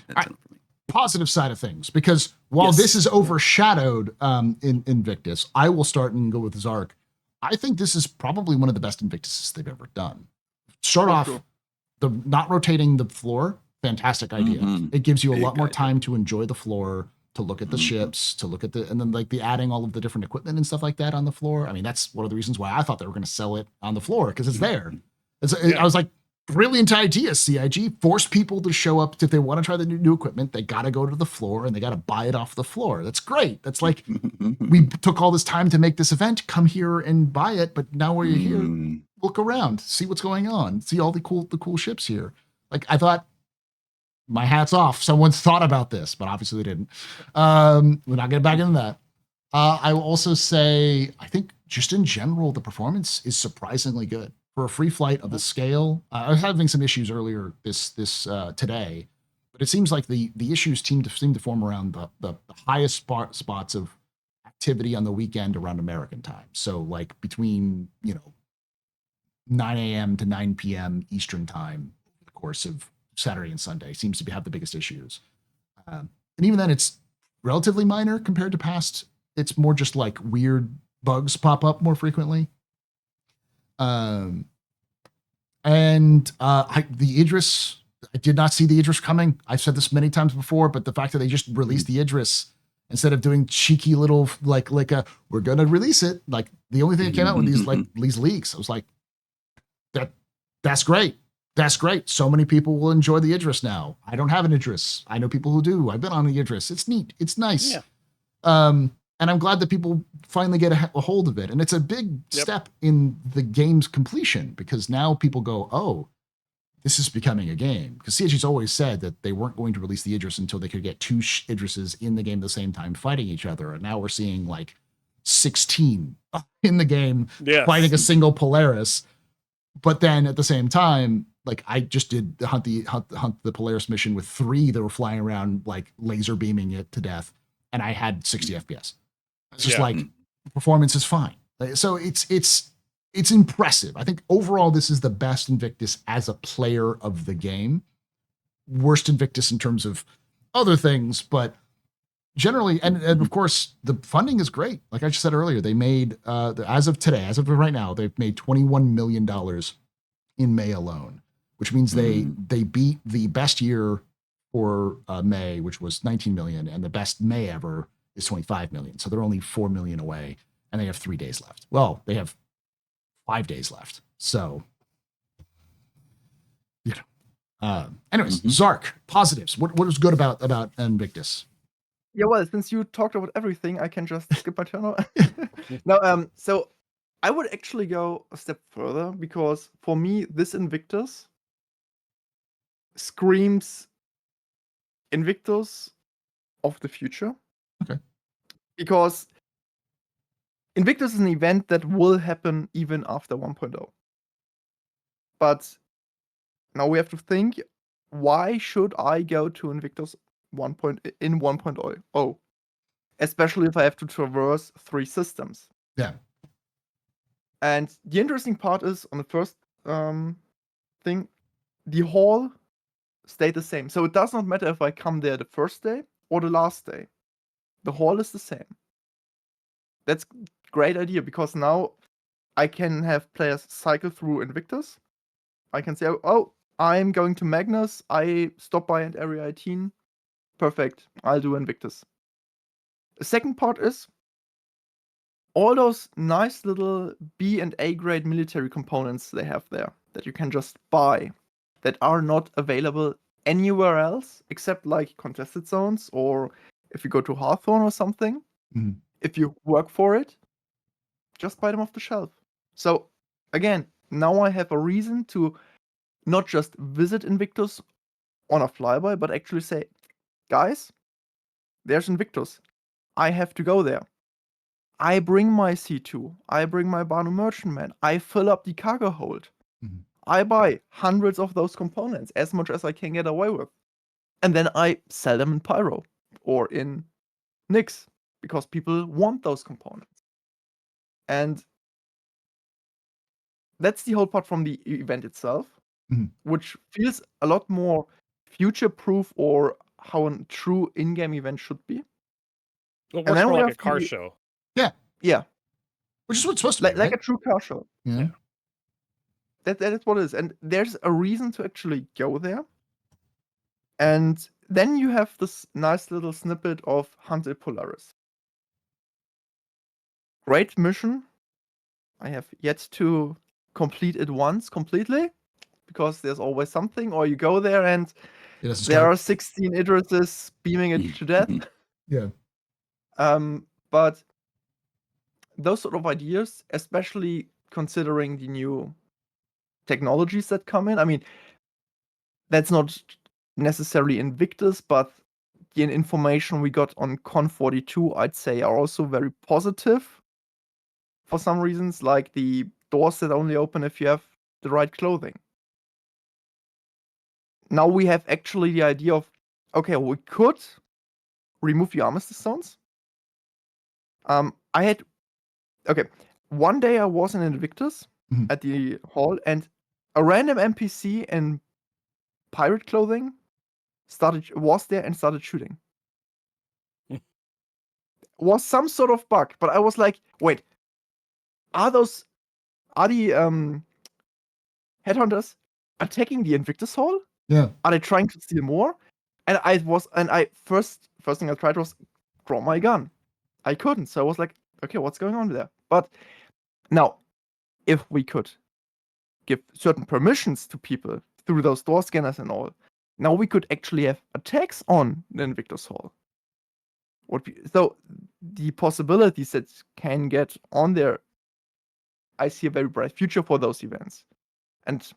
that's it for me. Positive side of things, because while this is overshadowed in Invictus, I will start and go with Zark. I think this is probably one of the best Invictuses they've ever done. Start off the not rotating the floor, fantastic idea. It gives you a lot more time to enjoy the floor, to look at the ships, to look at and then like the adding all of the different equipment and stuff like that on the floor. I mean, that's one of the reasons why I thought they were going to sell it on the floor, because it's there. I was like, brilliant idea, CIG. Force people to show up. If they want to try the new equipment, they got to go to the floor and they got to buy it off the floor. That's great. That's like, we took all this time to make this event, come here and buy it, but now while you're here, look around, see what's going on, see all the cool ships here. Like, I thought, my hat's off, someone's thought about this, but obviously they didn't. We're not getting back into that. I will also say, I think just in general, the performance is surprisingly good. For a free flight of the scale, I was having some issues earlier this today, but it seems like the issues seem to form around the highest spots of activity on the weekend around American time. So like between 9 a.m. to 9 p.m. Eastern time over the course of Saturday and Sunday seems to have the biggest issues. And even then, it's relatively minor compared to past. It's more just like weird bugs pop up more frequently. The Idris, I did not see the Idris coming. I've said this many times before, but the fact that they just released the Idris instead of doing cheeky little like we're gonna release it, like the only thing that came out with these leaks, I was like, that's great. That's great. So many people will enjoy the Idris now. I don't have an Idris. I know people who do. I've been on the Idris. It's neat. It's nice. Yeah. And I'm glad that people finally get a hold of it. And it's a big step in the game's completion, because now people go, oh, this is becoming a game. Because CIG's always said that they weren't going to release the Idris until they could get 2 Idrises in the game at the same time fighting each other. And now we're seeing like 16 in the game fighting a single Polaris. But then at the same time, like I just did the hunt the Polaris mission with 3 that were flying around like laser beaming it to death, and I had 60 FPS. It's just like performance is fine. So it's impressive. I think overall this is the best Invictus as a player of the game. Worst Invictus in terms of other things, but generally, and of course the funding is great. Like I just said earlier, they made as of right now, they've made $21 million in May alone, which means they beat the best year for May, which was 19 million, and the best May ever is 25 million. So they're only 4 million away, and they have 3 days left. Well, they have 5 days left. So Anyways, Mhm. Zark, positives. What was good about Invictus? Yeah, well, since you talked about everything, I can just skip my turn. No, so I would actually go a step further because for me, this Invictus screams Invictus of the future. Okay. Because Invictus is an event that will happen even after 1.0. But now we have to think, why should I go to Invictus 1.0? Especially if I have to traverse 3 systems. Yeah. And the interesting part is on the first thing, the hall stayed the same. So it does not matter if I come there the first day or the last day. The hall is the same. That's a great idea because now I can have players cycle through Invictus. I can say, oh, I'm going to Magnus. I stop by at Area 18. Perfect. I'll do Invictus. The second part is all those nice little B and A grade military components they have there that you can just buy that are not available anywhere else except like contested zones or if you go to Hawthorne or something. Mhm. If you work for it, just buy them off the shelf. So again, now I have a reason to not just visit Invictus on a flyby, but actually say, guys, there's Invictus. I have to go there. I bring my C2. I bring my Banu Merchantman. I fill up the cargo hold. Mhm. I buy hundreds of those components, as much as I can get away with. And then I sell them in Pyro or in Nyx because people want those components. And that's the whole part from the event itself, Mhm. which feels a lot more future-proof or how a true in-game event should be. Well, it And works then more we like a have car the- show. Yeah, Which is what it's supposed to be, like right? a true car show. Yeah. That is what it is. And there's a reason to actually go there. And then you have this nice little snippet of Hunted Polaris. Great mission. I have yet to complete it once completely because there's always something, or you go there and It doesn't there start. are 16 Idrises beaming it to death. Yeah. But those sort of ideas, especially considering the new technologies that come in, I mean, that's not necessarily Invictus, but the information we got on Con 42, I'd say, are also very positive for some reasons, like the doors that only open if you have the right clothing. Now we have actually the idea of, okay, we could remove the armistice zones. One day I was in Invictus Mhm. at the hall, and a random NPC in pirate clothing was there and started shooting. Was some sort of bug, but I was like, wait, are the headhunters attacking the Invictus hall? Yeah. Are they trying to steal more? And first thing I tried was draw my gun. I couldn't, so I was like, okay, what's going on there? But now, if we could give certain permissions to people through those door scanners and all, now we could actually have attacks on the Invictus Hall. So the possibilities that can get on there, I see a very bright future for those events. And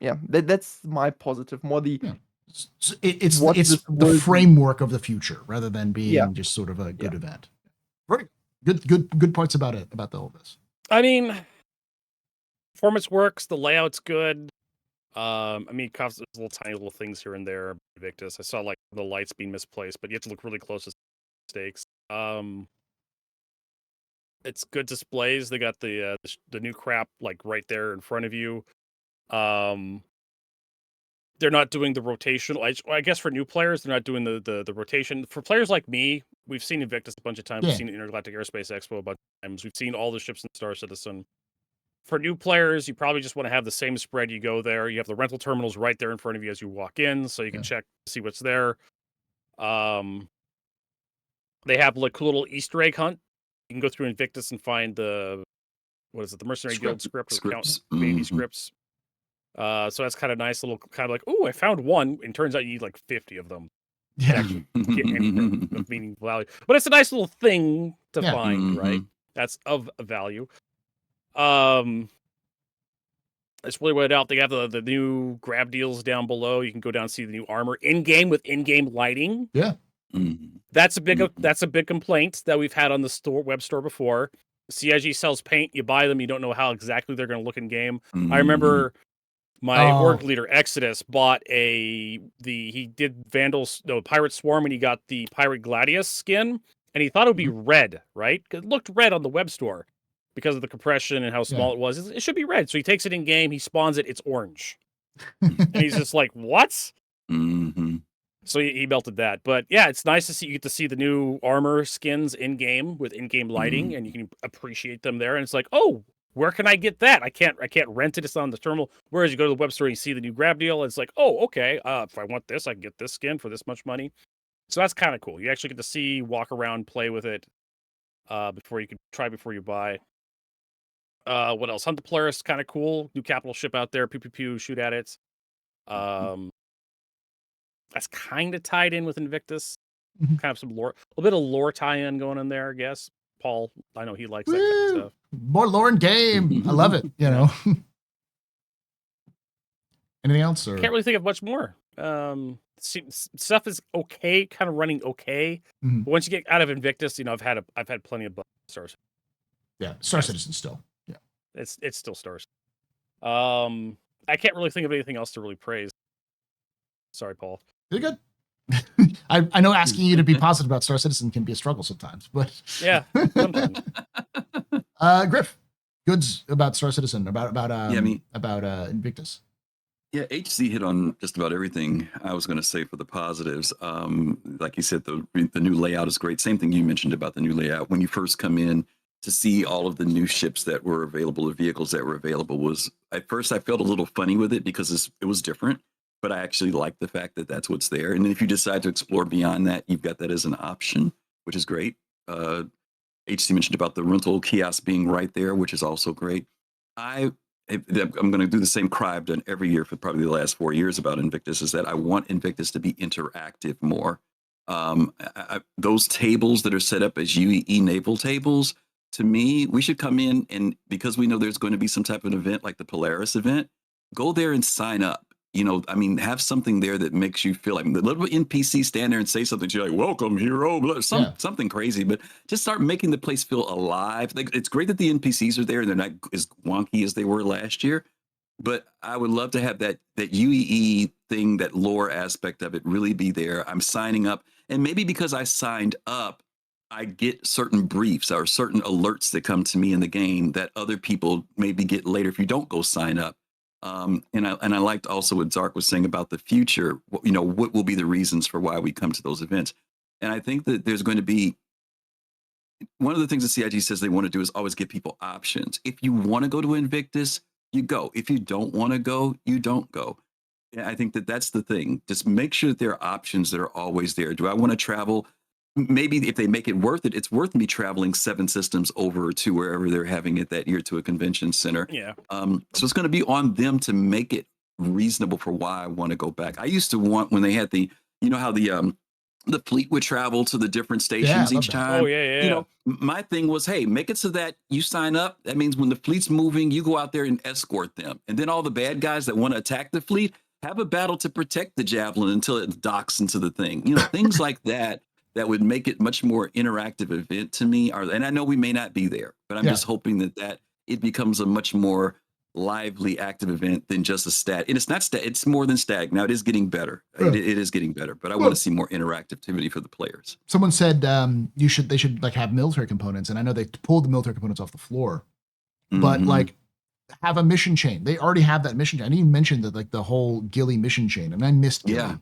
yeah, that's my positive. More the It's what it's this the will be. framework of the future rather than being Yeah. just sort of a good Yeah. event. Very good points about it, about the whole this. I mean, performance works. The layout's good. I mean, there's tiny little things here and there. Invictus. I saw like the lights being misplaced, but you have to look really close to mistakes. It's good displays. They got the new crap like right there in front of you. They're not doing the rotation. I guess for new players, they're not doing the rotation. For players like me, we've seen Invictus a bunch of times. Yeah. We've seen Intergalactic Aerospace Expo a bunch of times. We've seen all the ships in Star Citizen. For new players, you probably just want to have the same spread. You go there. You have the rental terminals right there in front of you as you walk in, so you can check to see what's there. They have like a little Easter egg hunt. You can go through Invictus and find the mercenary guild script or count Scripts. baby Mhm. scripts. So that's kind of nice, little kind of like, oh, I found one, and turns out you need like 50 of them to Yeah. actually get anything of meaningful value. But it's a nice little thing to Yeah. find, right? That's of value. It's really what out. They have the new grab deals down below. You can go down and see the new armor in game with in-game lighting. Yeah. That's a big complaint that we've had on the web store before. CIG sells paint. You buy them, you don't know how exactly they're going to look in game. I remember my org leader Exodus bought he did Pirate Swarm, and he got the Pirate Gladius skin, and he thought it would be red, right? It looked red on the web store because of the compression and how small it was. It should be red. So he takes it in game, he spawns it, it's orange. And he's just like, what? So he melted that. But yeah, it's nice to see, you get to see the new armor skins in game with in-game lighting, and you can appreciate them there. And it's like, oh, where can I get that? I can't rent it. It's on the terminal. Whereas you go to the web store and you see the new grab deal, it's like, oh, okay. If I want this, I can get this skin for this much money. So that's kind of cool. You actually get to see, walk around, play with it before you buy. What else? Hunt the Polaris, kind of cool. New capital ship out there. Pew pew pew. Shoot at it. That's kind of tied in with Invictus. Kind of some lore, a little bit of lore tie-in going in there, I guess. Paul, I know he likes that kind of stuff. More lore in game. I love it. Anything else? Or? Can't really think of much more. Stuff is okay, kind of running okay. But once you get out of Invictus, I've had plenty of stars. Yeah, Star Citizen still. Yeah, it's still stars. I can't really think of anything else to really praise. Sorry, Paul. You're good. I know asking you to be positive about Star Citizen can be a struggle sometimes, but yeah, sometimes. Griff, goods about Star Citizen, about Invictus. Yeah, HC hit on just about everything I was going to say for the positives. Like you said, the new layout is great. Same thing you mentioned about the new layout. When you first come in to see all of the new ships that were available, the vehicles that were available, was at first I felt a little funny with it because it was different. But I actually like the fact that that's what's there. And then if you decide to explore beyond that, you've got that as an option, which is great. HC mentioned about the rental kiosk being right there, which is also great. I'm going to do the same cry I've done every year for probably the last 4 years about Invictus, is that I want Invictus to be interactive more. Those tables that are set up as UE naval tables, to me, we should come in, and because we know there's going to be some type of event like the Polaris event, go there and sign up. Have something there that makes you feel like the little NPC stand there and say something to you like, welcome, hero, something crazy, but just start making the place feel alive. It's great that the NPCs are there and they're not as wonky as they were last year, but I would love to have that UEE thing, that lore aspect of it really be there. I'm signing up, and maybe because I signed up, I get certain briefs or certain alerts that come to me in the game that other people maybe get later if you don't go sign up. And I liked also what Zark was saying about the future. What will be the reasons for why we come to those events? And I think that there's going to be one of the things that CIG says they want to do is always give people options. If you want to go to Invictus, you go. If you don't want to go, you don't go. And I think that that's the thing. Just make sure that there are options that are always there. Do I want to travel? Maybe if they make it worth it, it's worth me traveling 7 systems over to wherever they're having it that year to a convention center. Yeah. So it's going to be on them to make it reasonable for why I want to go back. I used to want, when they had how the fleet would travel to the different stations each time. Oh yeah. My thing was, hey, make it so that you sign up. That means when the fleet's moving, you go out there and escort them. And then all the bad guys that want to attack the fleet have a battle to protect the Javelin until it docks into the thing. Things like that. That would make it much more interactive event to me. And I know we may not be there, but I'm just hoping that it becomes a much more lively, active event than just a stat. And it's not stat; it's more than stag. Now it is getting better. It is getting better, but I want to see more interactivity for the players. Someone said they should like have military components, and I know they pulled the military components off the floor, but like have a mission chain. They already have that mission chain. I didn't even mention that the whole Gilly mission chain, and I missed Gilly.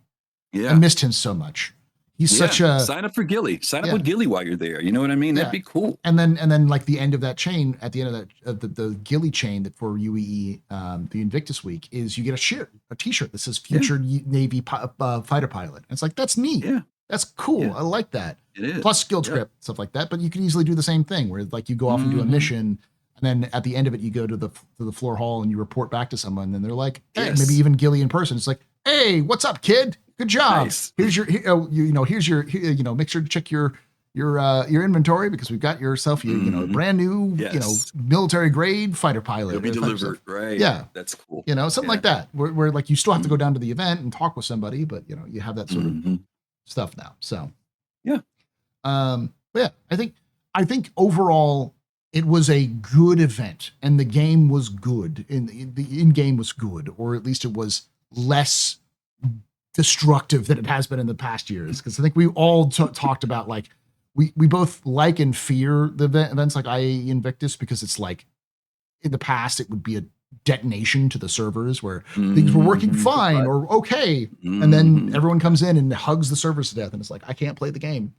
I missed him so much. He's such a sign up for Gilly. Sign up with Gilly while you're there. You know what I mean? That'd be cool. And then like the end of that chain, at the end of the Gilly chain that for UEE, the Invictus week is you get a t-shirt that says Future Navy Fighter Pilot. And it's like, that's neat. Yeah. That's cool. Yeah. I like that. It is. Plus skill script, stuff like that. But you could easily do the same thing where like you go off and do a mission, And then at the end of it, you go to the floor hall and you report back to someone, and they're like, hey, Yes. maybe even Gilly in person. It's like, hey, what's up, kid? Good job. Nice. Here's your, here's your, make sure to check your inventory because we've got yourself, a brand new, Yes. military grade fighter pilot. It'll be type stuff. delivered, right? Yeah. That's cool. Something like that, where like you still have to go down to the event and talk with somebody, but you have that sort of stuff now. So yeah. But yeah, I think overall it was a good event, and the game was good, the in-game was good, or at least it was less destructive than it has been in the past years. Because I think we all talked about like we both like and fear the events like IAE Invictus, because it's like in the past it would be a detonation to the servers where things were working fine or okay, and then everyone comes in and hugs the servers to death, and it's like, I can't play the game.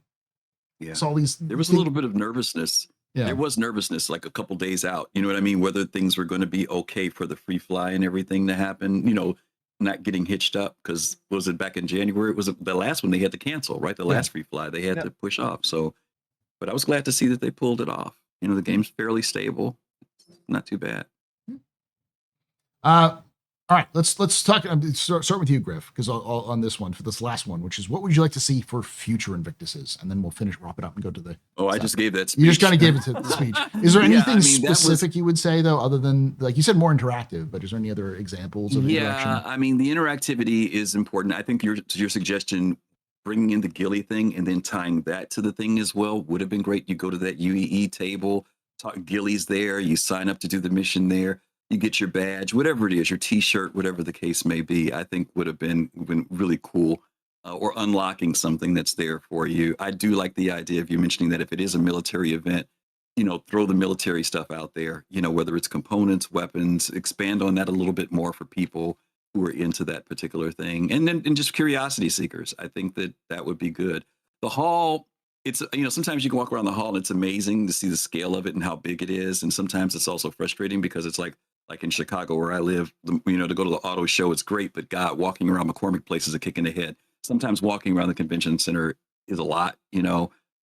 Yeah. It's all these. There was a little bit of nervousness. Yeah. There was nervousness like a couple days out. You know what I mean? Whether things were going to be okay for the free fly and everything to happen, not getting hitched up, because was it back in January? It was the last one they had to cancel, right? The last free fly they had to push off. So, but I was glad to see that they pulled it off. The game's fairly stable. Not too bad. All right, let's talk. Start with you, Griff, because on this one, for this last one, which is what would you like to see for future Invictuses, and then we'll wrap it up and go to the. Oh, I just gave that speech. You just kind of gave it to the speech. Is there Yeah, anything I mean, that specific you would say though, other than like you said, more interactive? But is there any other examples of interaction? Yeah, I mean, the interactivity is important. I think your suggestion, bringing in the Gilly thing and then tying that to the thing as well, would have been great. You go to that UEE table, Gilly's there, you sign up to do the mission there. You get your badge, whatever it is, your T-shirt, whatever the case may be. I think would have been really cool, or unlocking something that's there for you. I do like the idea of you mentioning that if it is a military event, throw the military stuff out there. Whether it's components, weapons, expand on that a little bit more for people who are into that particular thing, and just curiosity seekers. I think that would be good. The hall. It's, sometimes you can walk around the hall and it's amazing to see the scale of it and how big it is. And sometimes it's also frustrating because it's like in Chicago where I live, to go to the auto show, it's great. But God, walking around McCormick Place is a kick in the head. Sometimes walking around the convention center is a lot,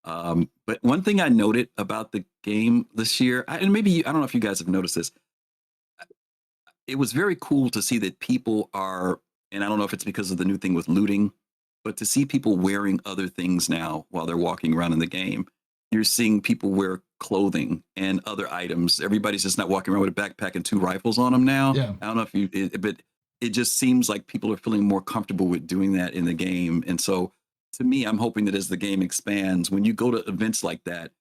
But one thing I noted about the game this year, and maybe, I don't know if you guys have noticed this, it was very cool to see that people are, and I don't know if it's because of the new thing with looting, but to see people wearing other things now while they're walking around in the game. You're seeing people wear clothing and other items. Everybody's just not walking around with a backpack and 2 rifles on them now. Yeah. I don't know but it just seems like people are feeling more comfortable with doing that in the game. And so to me, I'm hoping that as the game expands, when you go to events like that,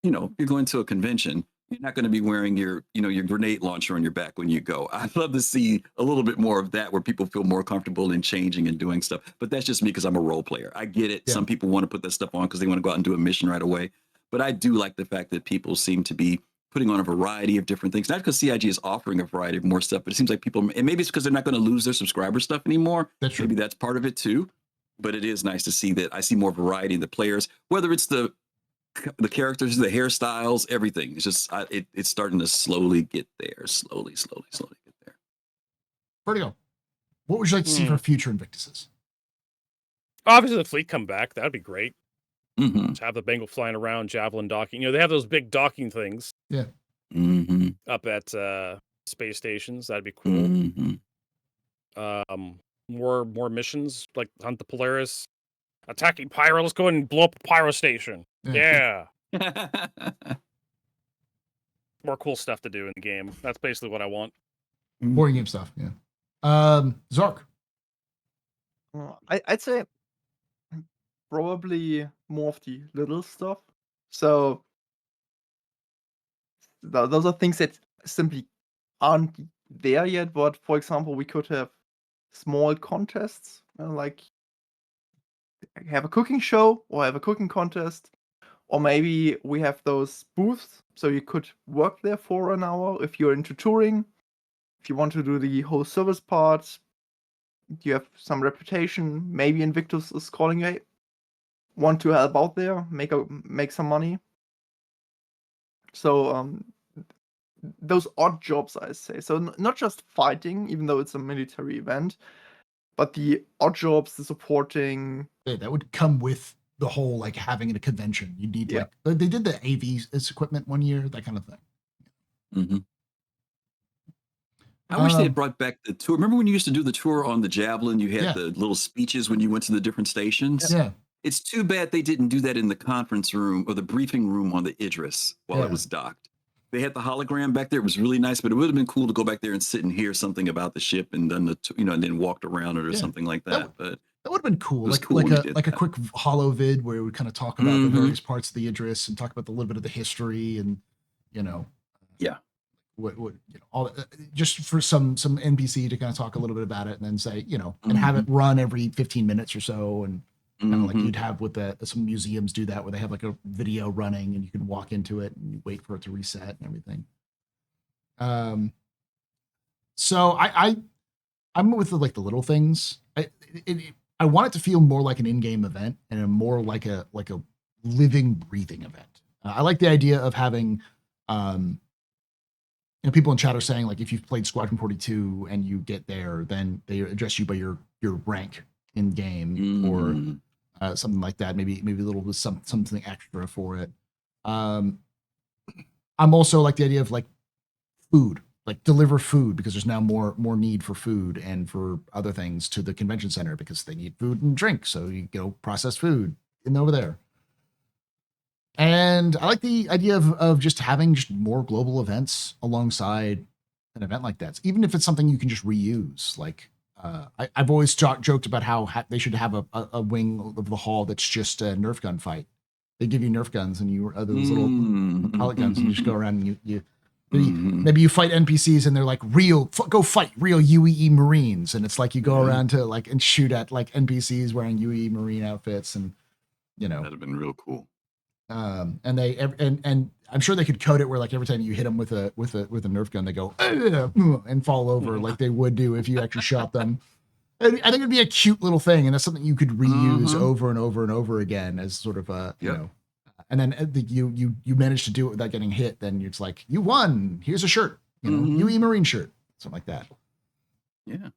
you're going to a convention, you're not going to be wearing your grenade launcher on your back when you go. I'd love to see a little bit more of that where people feel more comfortable in changing and doing stuff. But that's just me because I'm a role player. I get it. Yeah. Some people want to put that stuff on because they want to go out and do a mission right away. But I do like the fact that people seem to be putting on a variety of different things. Not because CIG is offering a variety of more stuff, but it seems like people, and maybe it's because they're not going to lose their subscriber stuff anymore. That's true. Maybe that's part of it too. But it is nice to see that I see more variety in the players, whether it's the characters, the hairstyles, everything. It's just it's starting to slowly get there. Slowly get there. Vertigo, what would you like to see for future Invictuses? Obviously, the fleet come back. That'd be great. Mm-hmm. Just have the Bengal flying around, javelin docking. They have those big docking things. Yeah. Mm-hmm. Up at space stations. That'd be cool. Mm-hmm. More missions like hunt the Polaris, attacking Pyro. Let's go and blow up a Pyro station. Yeah. More cool stuff to do in the game. That's basically what I want. Boring game stuff. Yeah. Zark. I'd say probably more of the little stuff. So those are things that simply aren't there yet. But for example, we could have small contests, like have a cooking show or have a cooking contest, or maybe we have those booths, so you could work there for an hour if you're into touring. If you want to do the whole service part, you have some reputation. Maybe Invictus is calling you, hey, want to help out there, make some money. So those odd jobs, I say. So not just fighting, even though it's a military event, but the odd jobs, the supporting. That would come with the whole like having a convention. You need like they did the AV as equipment one year, that kind of thing. hmm I wish they Um, had brought back the tour. Remember when you used to do the tour on the Javelin? You had Yeah. the little speeches when you went to the different stations. Yeah. It's too bad they didn't do that in the conference room or the briefing room on the Idris while Yeah. it was docked. They had the hologram back there. It was really nice, but it would have been cool to go back there and sit and hear something about the ship and then and then walked around it or Yeah. something like That that. But That would have been cool. it was Like cool when you a did like a that. quick holo vid where it would kind of talk about the Mhm. various parts of the Idris and talk about the little bit of the history and you know Yeah. what all just for some NPC to kind of talk a little bit about it and then say and have it run every 15 minutes or so and kind of like Mhm. you'd have with some museums do that where they have like a video running and you can walk into it and you wait for it to reset and everything. So I'm with the, like the little things. I want it to feel more like an in-game event and a more like a living, breathing event. I like the idea of having, people in chat are saying like if you've played Squadron 42 and you get there, then they address you by your rank in game or Mm. something like that. Maybe a little bit something extra for it. I'm also like the idea of like food, like deliver food because there's now more need for food and for other things to the convention center because they need food and drink. So you go process food in over there. And I like the idea of just having just more global events alongside an event like that. Even if it's something you can just reuse. Like I've always joked about how they should have a wing of the hall that's just a Nerf gun fight. They give you Nerf guns and you those little pellet guns and you just go around and you maybe you fight NPCs and they're like go fight real UEE Marines and it's like you go around to like and shoot at like NPCs wearing UEE Marine outfits and That'd have been real cool. and they and I'm sure they could code it where like every time you hit them with a Nerf gun they go and fall over like they would do if you actually shot them. I think it'd be a cute little thing and that's something you could reuse over and over and over again as sort of a and then you manage to do it without getting hit, then it's like you won. Here's a shirt, UE Marine shirt, something like that. Yeah.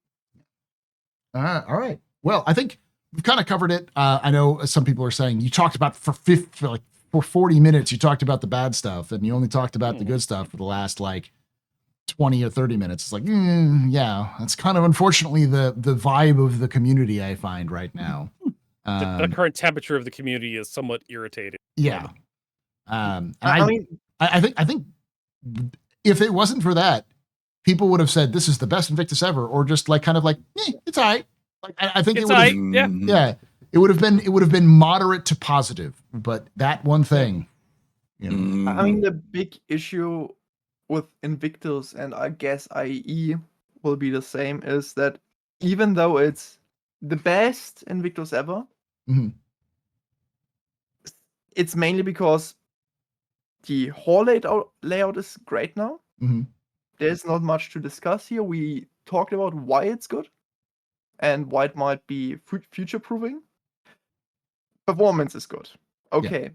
All right. Well, I think we've kind of covered it. I know some people are saying you talked about for 40 minutes. You talked about the bad stuff, and you only talked about the good stuff for the last like 20 or 30 minutes. It's like, yeah, that's kind of unfortunately the vibe of the community I find right now. The current temperature of the community is somewhat irritating. Yeah. I think if it wasn't for that, people would have said this is the best Invictus ever, or just like kind of like it's all right. Like I think It's it would have, aight, yeah, it would have been moderate to positive, but that one thing, I mean, the big issue with Invictus and I guess IE will be the same is that even though it's the best Invictus ever, Mhm. it's mainly because the hall layout is great now. Mhm. There's not much to discuss here. We talked about why it's good and why it might be future-proofing. Performance is good. Okay.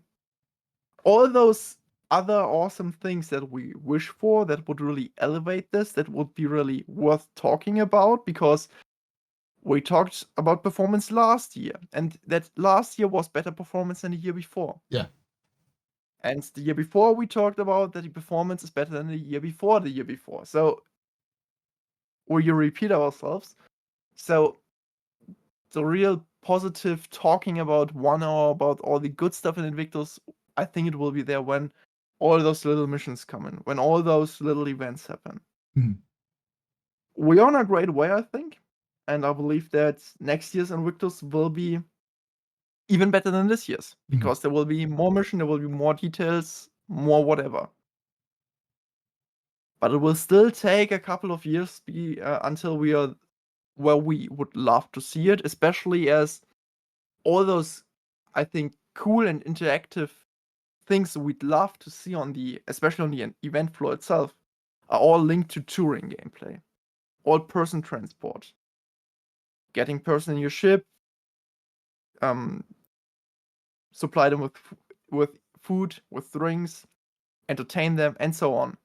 All those other awesome things that we wish for that would really elevate this, that would be really worth talking about because we talked about performance last year and that last year was better performance than the year before. Yeah. And the year before we talked about that the performance is better than the year before the year before. So we repeat ourselves. So the real positive talking about 1 hour about all the good stuff in Invictus, I think it will be there when all those little missions come in, when all those little events happen. Mhm. We're on a great way, I think. And I believe that next year's Invictus will be even better than this year's because there will be more mission, there will be more details, more whatever. But it will still take a couple of years until we are where we would love to see it, especially as all those, I think, cool and interactive things we'd love to see especially on the event floor itself, are all linked to touring gameplay. All person transport. Getting person in your ship, supply them with food, with drinks, entertain them, and so on.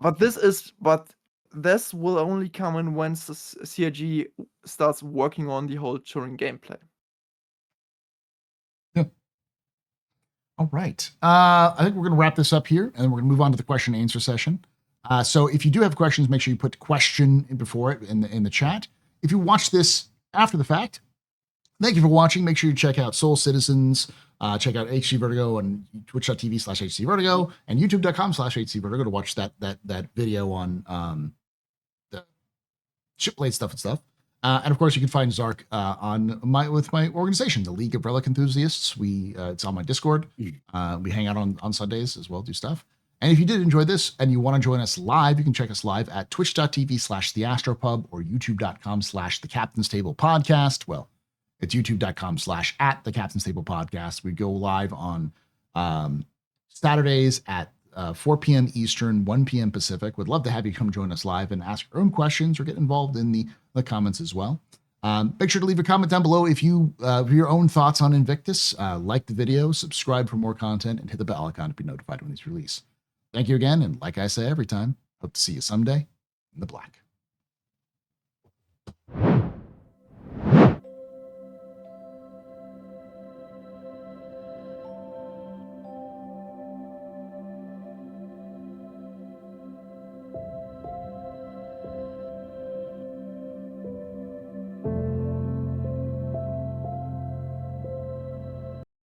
But this will only come in once the CRG starts working on the whole touring gameplay. All right. I think we're going to wrap this up here, and then we're going to move on to the question and answer session. So if you do have questions, make sure you put question before it in the chat. If you watch this after the fact, thank you for watching. Make sure you check out Soul Citizens. Check out HC Vertigo on twitch.tv/HC Vertigo and youtube.com/HC Vertigo to watch that video on the shipblade stuff and stuff. And of course, you can find Zark on my organization, the League of Relic Enthusiasts. It's on my Discord. We hang out on Sundays as well, do stuff. And if you did enjoy this and you want to join us live, you can check us live at twitch.tv/theastropub or youtube.com/the Captain's Table Podcast. Well, it's youtube.com/the Captain's Table Podcast. We go live on Saturdays at 4 p.m. Eastern, 1 p.m. Pacific. Would love to have you come join us live and ask your own questions or get involved in the comments as well. Make sure to leave a comment down below if you have your own thoughts on Invictus. Like the video, subscribe for more content, and hit the bell icon to be notified when these release. Thank you again, and like I say every time, hope to see you someday in the black.